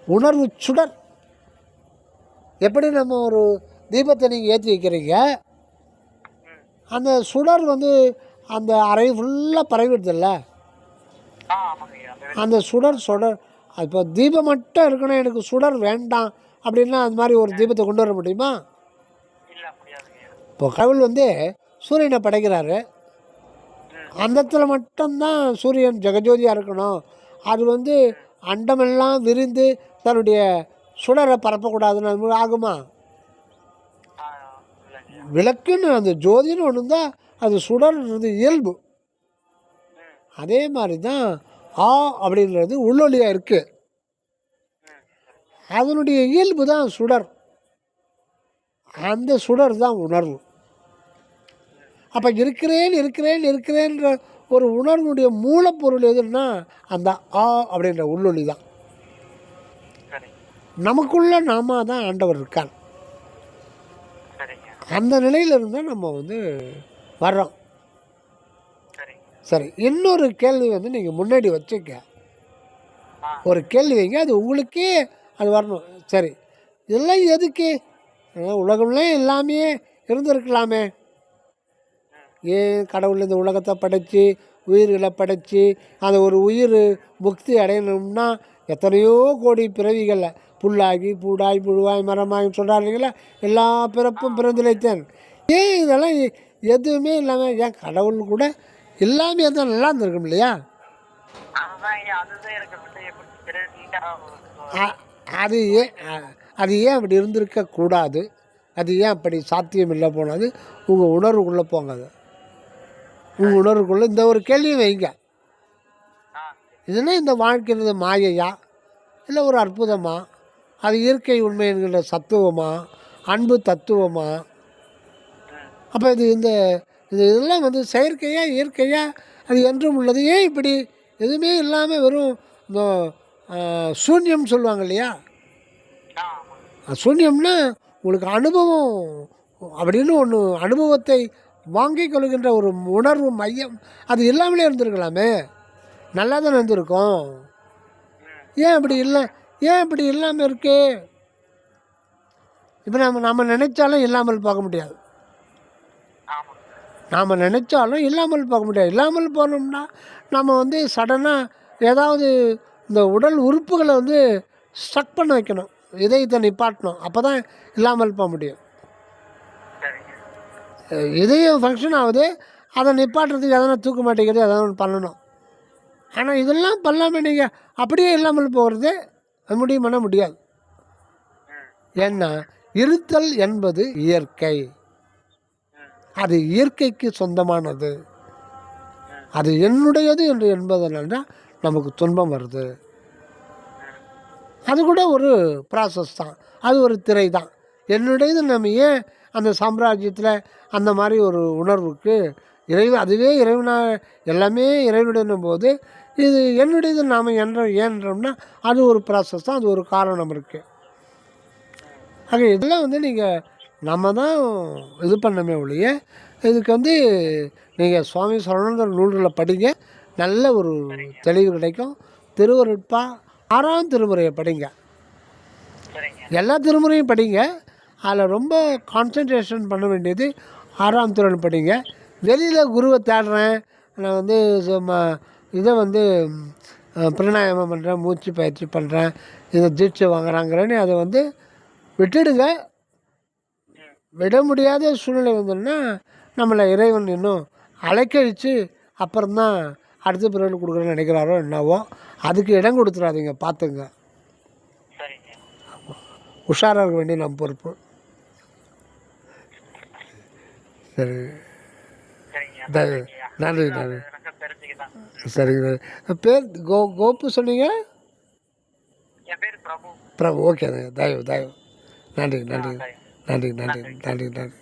உணர்வு சுடர். எப்படி நம்ம ஒரு தீபத்தை நீங்கள் ஏற்றி வைக்கிறீங்க, அந்த சுடர் வந்து அந்த அறை ஃபுல்லாக பரவிடுதில்ல, அந்த சுடர் இப்போ தீபம் மட்டும் இருக்கணும், எனக்கு சுடர் வேண்டாம் அப்படின்னா அது மாதிரி ஒரு தீபத்தை கொண்டு வர முடியுமா? இப்போ கடவுள் வந்து சூரியனை படைக்கிறாரு, அந்த இடத்துல மட்டும்தான் சூரியன் ஜெகஜோதியாக இருக்கணும், அது வந்து அண்டமெல்லாம் விரிந்து தன்னுடைய சுடரை பரப்பக்கூடாதுன்னு அது ஆகுமா? விளக்குன்னு அந்த ஜோதின்னு ஒன்று தான், அது சுடர்ன்றது இயல்பு. அதே மாதிரி தான் அப்படின்றது உள்ளொலியாக இருக்குது, அதனுடைய இயல்பு தான் சுடர். அந்த சுடர் தான் உணர்வு. அப்போ இருக்கிறேன்ற ஒரு உணர்வுடைய மூலப்பொருள் எதுன்னா அந்த அப்படின்ற உள்ளொலி தான். நமக்குள்ள நாம தான் ஆண்டவர் இருக்கார். அந்த நிலையில் இருந்தால் நம்ம வந்து வர்றோம். சரி, இன்னொரு கேள்வி வந்து நீங்கள் முன்னாடி வச்சுக்க, ஒரு கேள்வி வைங்க, அது உங்களுக்கே அது வரணும். சரி, இதெல்லாம் எதுக்கு? உலகம்லாம் எல்லாமே இருந்திருக்கலாமே, ஏன் கடவுள் இந்த உலகத்தை படைச்சி உயிர்களை படைச்சி அந்த ஒரு உயிர் முக்தி அடையணும்னா எத்தனையோ கோடி பிறவிகளில் புல்லாகி பூடாய் புழுவாய் மரமாகி சொல்கிறார் இல்லைங்களா, எல்லா பிறப்பும் பிறந்திழைத்தேன். ஏன் இதெல்லாம் எதுவுமே இல்லாமல் ஏன் கடவுள் கூட எல்லாமே தான் நல்லா இருந்திருக்கும் இல்லையா? அது ஏன் அப்படி இருந்திருக்கக்கூடாது? அது ஏன் அப்படி சாத்தியம் இல்லை போனது? உங்கள் உணர்வுக்குள்ளே போங்க, அது உங்கள் உணர்வுக்குள்ளே இந்த ஒரு கேள்வியை வைங்க. இதுனா இந்த வாழ்க்கையினது மாயையா, இல்லை ஒரு அற்புதமா, அது இயற்கை உண்மை என்கிற சத்துவமா, அன்பு தத்துவமா? அப்போ இதெல்லாம் வந்து செயற்கையா இயற்கையா, அது என்றும் உள்ளது? ஏன் இப்படி எதுவுமே இல்லாமல் வெறும் இந்த சூன்யம் சொல்லுவாங்க இல்லையா, சூன்யம்னா உங்களுக்கு அனுபவம் அப்படின்னு ஒன்று, அனுபவத்தை வாங்கி கொள்கின்ற ஒரு உணர்வு மையம், அது இல்லாமலே இருந்திருக்கலாமே, நல்லா தானே இருந்திருக்கும். ஏன் அப்படி இல்லை? ஏன் இப்படி இல்லாமல் இருக்கு? இப்போ நம்ம நினைச்சாலும் இல்லாமல் பார்க்க முடியாது, நாம் நினைச்சாலும் இல்லாமல் பார்க்க முடியாது. இல்லாமல் போனோம்னா நம்ம வந்து சடனாக ஏதாவது இந்த உடல் உறுப்புகளை வந்து ஸ்ட்ரக் பண்ண வைக்கணும், இதயத்தை நிப்பாட்டணும், அப்போ தான் இல்லாமல் போக முடியும். இதயம் ஃபங்க்ஷன் ஆகுது, அதை நிப்பாட்டுறதுக்கு எதனா தூக்க மாட்டேங்கிறது, எதனா ஒன்று பண்ணணும். ஆனால் இதெல்லாம் பண்ணாமல் நீங்கள் அப்படியே இல்லாமல் போகிறது முடியுமானா முடியாது. ஏன்னா இருத்தல் என்பது இயற்கை, அது இயற்கைக்கு சொந்தமானது, அது என்னுடையது என்று என்பதனால நமக்கு துன்பம் வருது. அது கூட ஒரு ப்ராசஸ் தான், அது ஒரு திரை தான். என்னுடையது நம்ம ஏன் அந்த சாம்ராஜ்யத்தில் அந்த மாதிரி ஒரு உணர்வுக்கு அதுவே இறைவனாக எல்லாமே இறைவனும் போது இது என்னுடையது நாம் ஏன்றோம்னா அது ஒரு ப்ராசஸ் தான், அது ஒரு காரணம் இருக்குது. ஆக இதெல்லாம் வந்து நீங்கள் நம்ம தான் இது பண்ணமே ஒழிய, இதுக்கு வந்து நீங்கள் சுவாமி சரவணந்தர் நூல்களை படிங்க, நல்ல ஒரு தெளிவு கிடைக்கும். திருவருட்பா 6ஆம் திருமுறையை படிங்க, எல்லா திருமுறையும் படிங்க, அதில் ரொம்ப கான்சன்ட்ரேஷன் பண்ண வேண்டியது 6ஆம் திருமுறை படிங்க. வெளியில் குருவை தேடுறேன், நான் வந்து இதை வந்து பிரணாயாமம் பண்ணுறேன், மூச்சு பயிற்சி பண்ணுறேன், இதை தீட்சை வாங்குறாங்கிறேன்னு அதை வந்து விட்டுடுங்க. விட முடியாத சூழ்நிலை வந்தோன்னா நம்மளை இறைவன் இன்னும் அலைக்கழித்து அப்புறம்தான் அடுத்த பிறகு கொடுக்குறேன்னு நினைக்கிறாரோ என்னவோ, அதுக்கு இடம் கொடுத்துடாதீங்க, பார்த்துங்க. உஷாராக இருக்க வேண்டிய நம்ம பொறுப்பு. சரி, நன்றி நன்றி. சரிங்க, பேர் கோப்பு சொன்னீங்க? பிரபு. ஓகே, தயவு நன்றி நன்றி நன்றி நன்றி நன்றி நன்றி.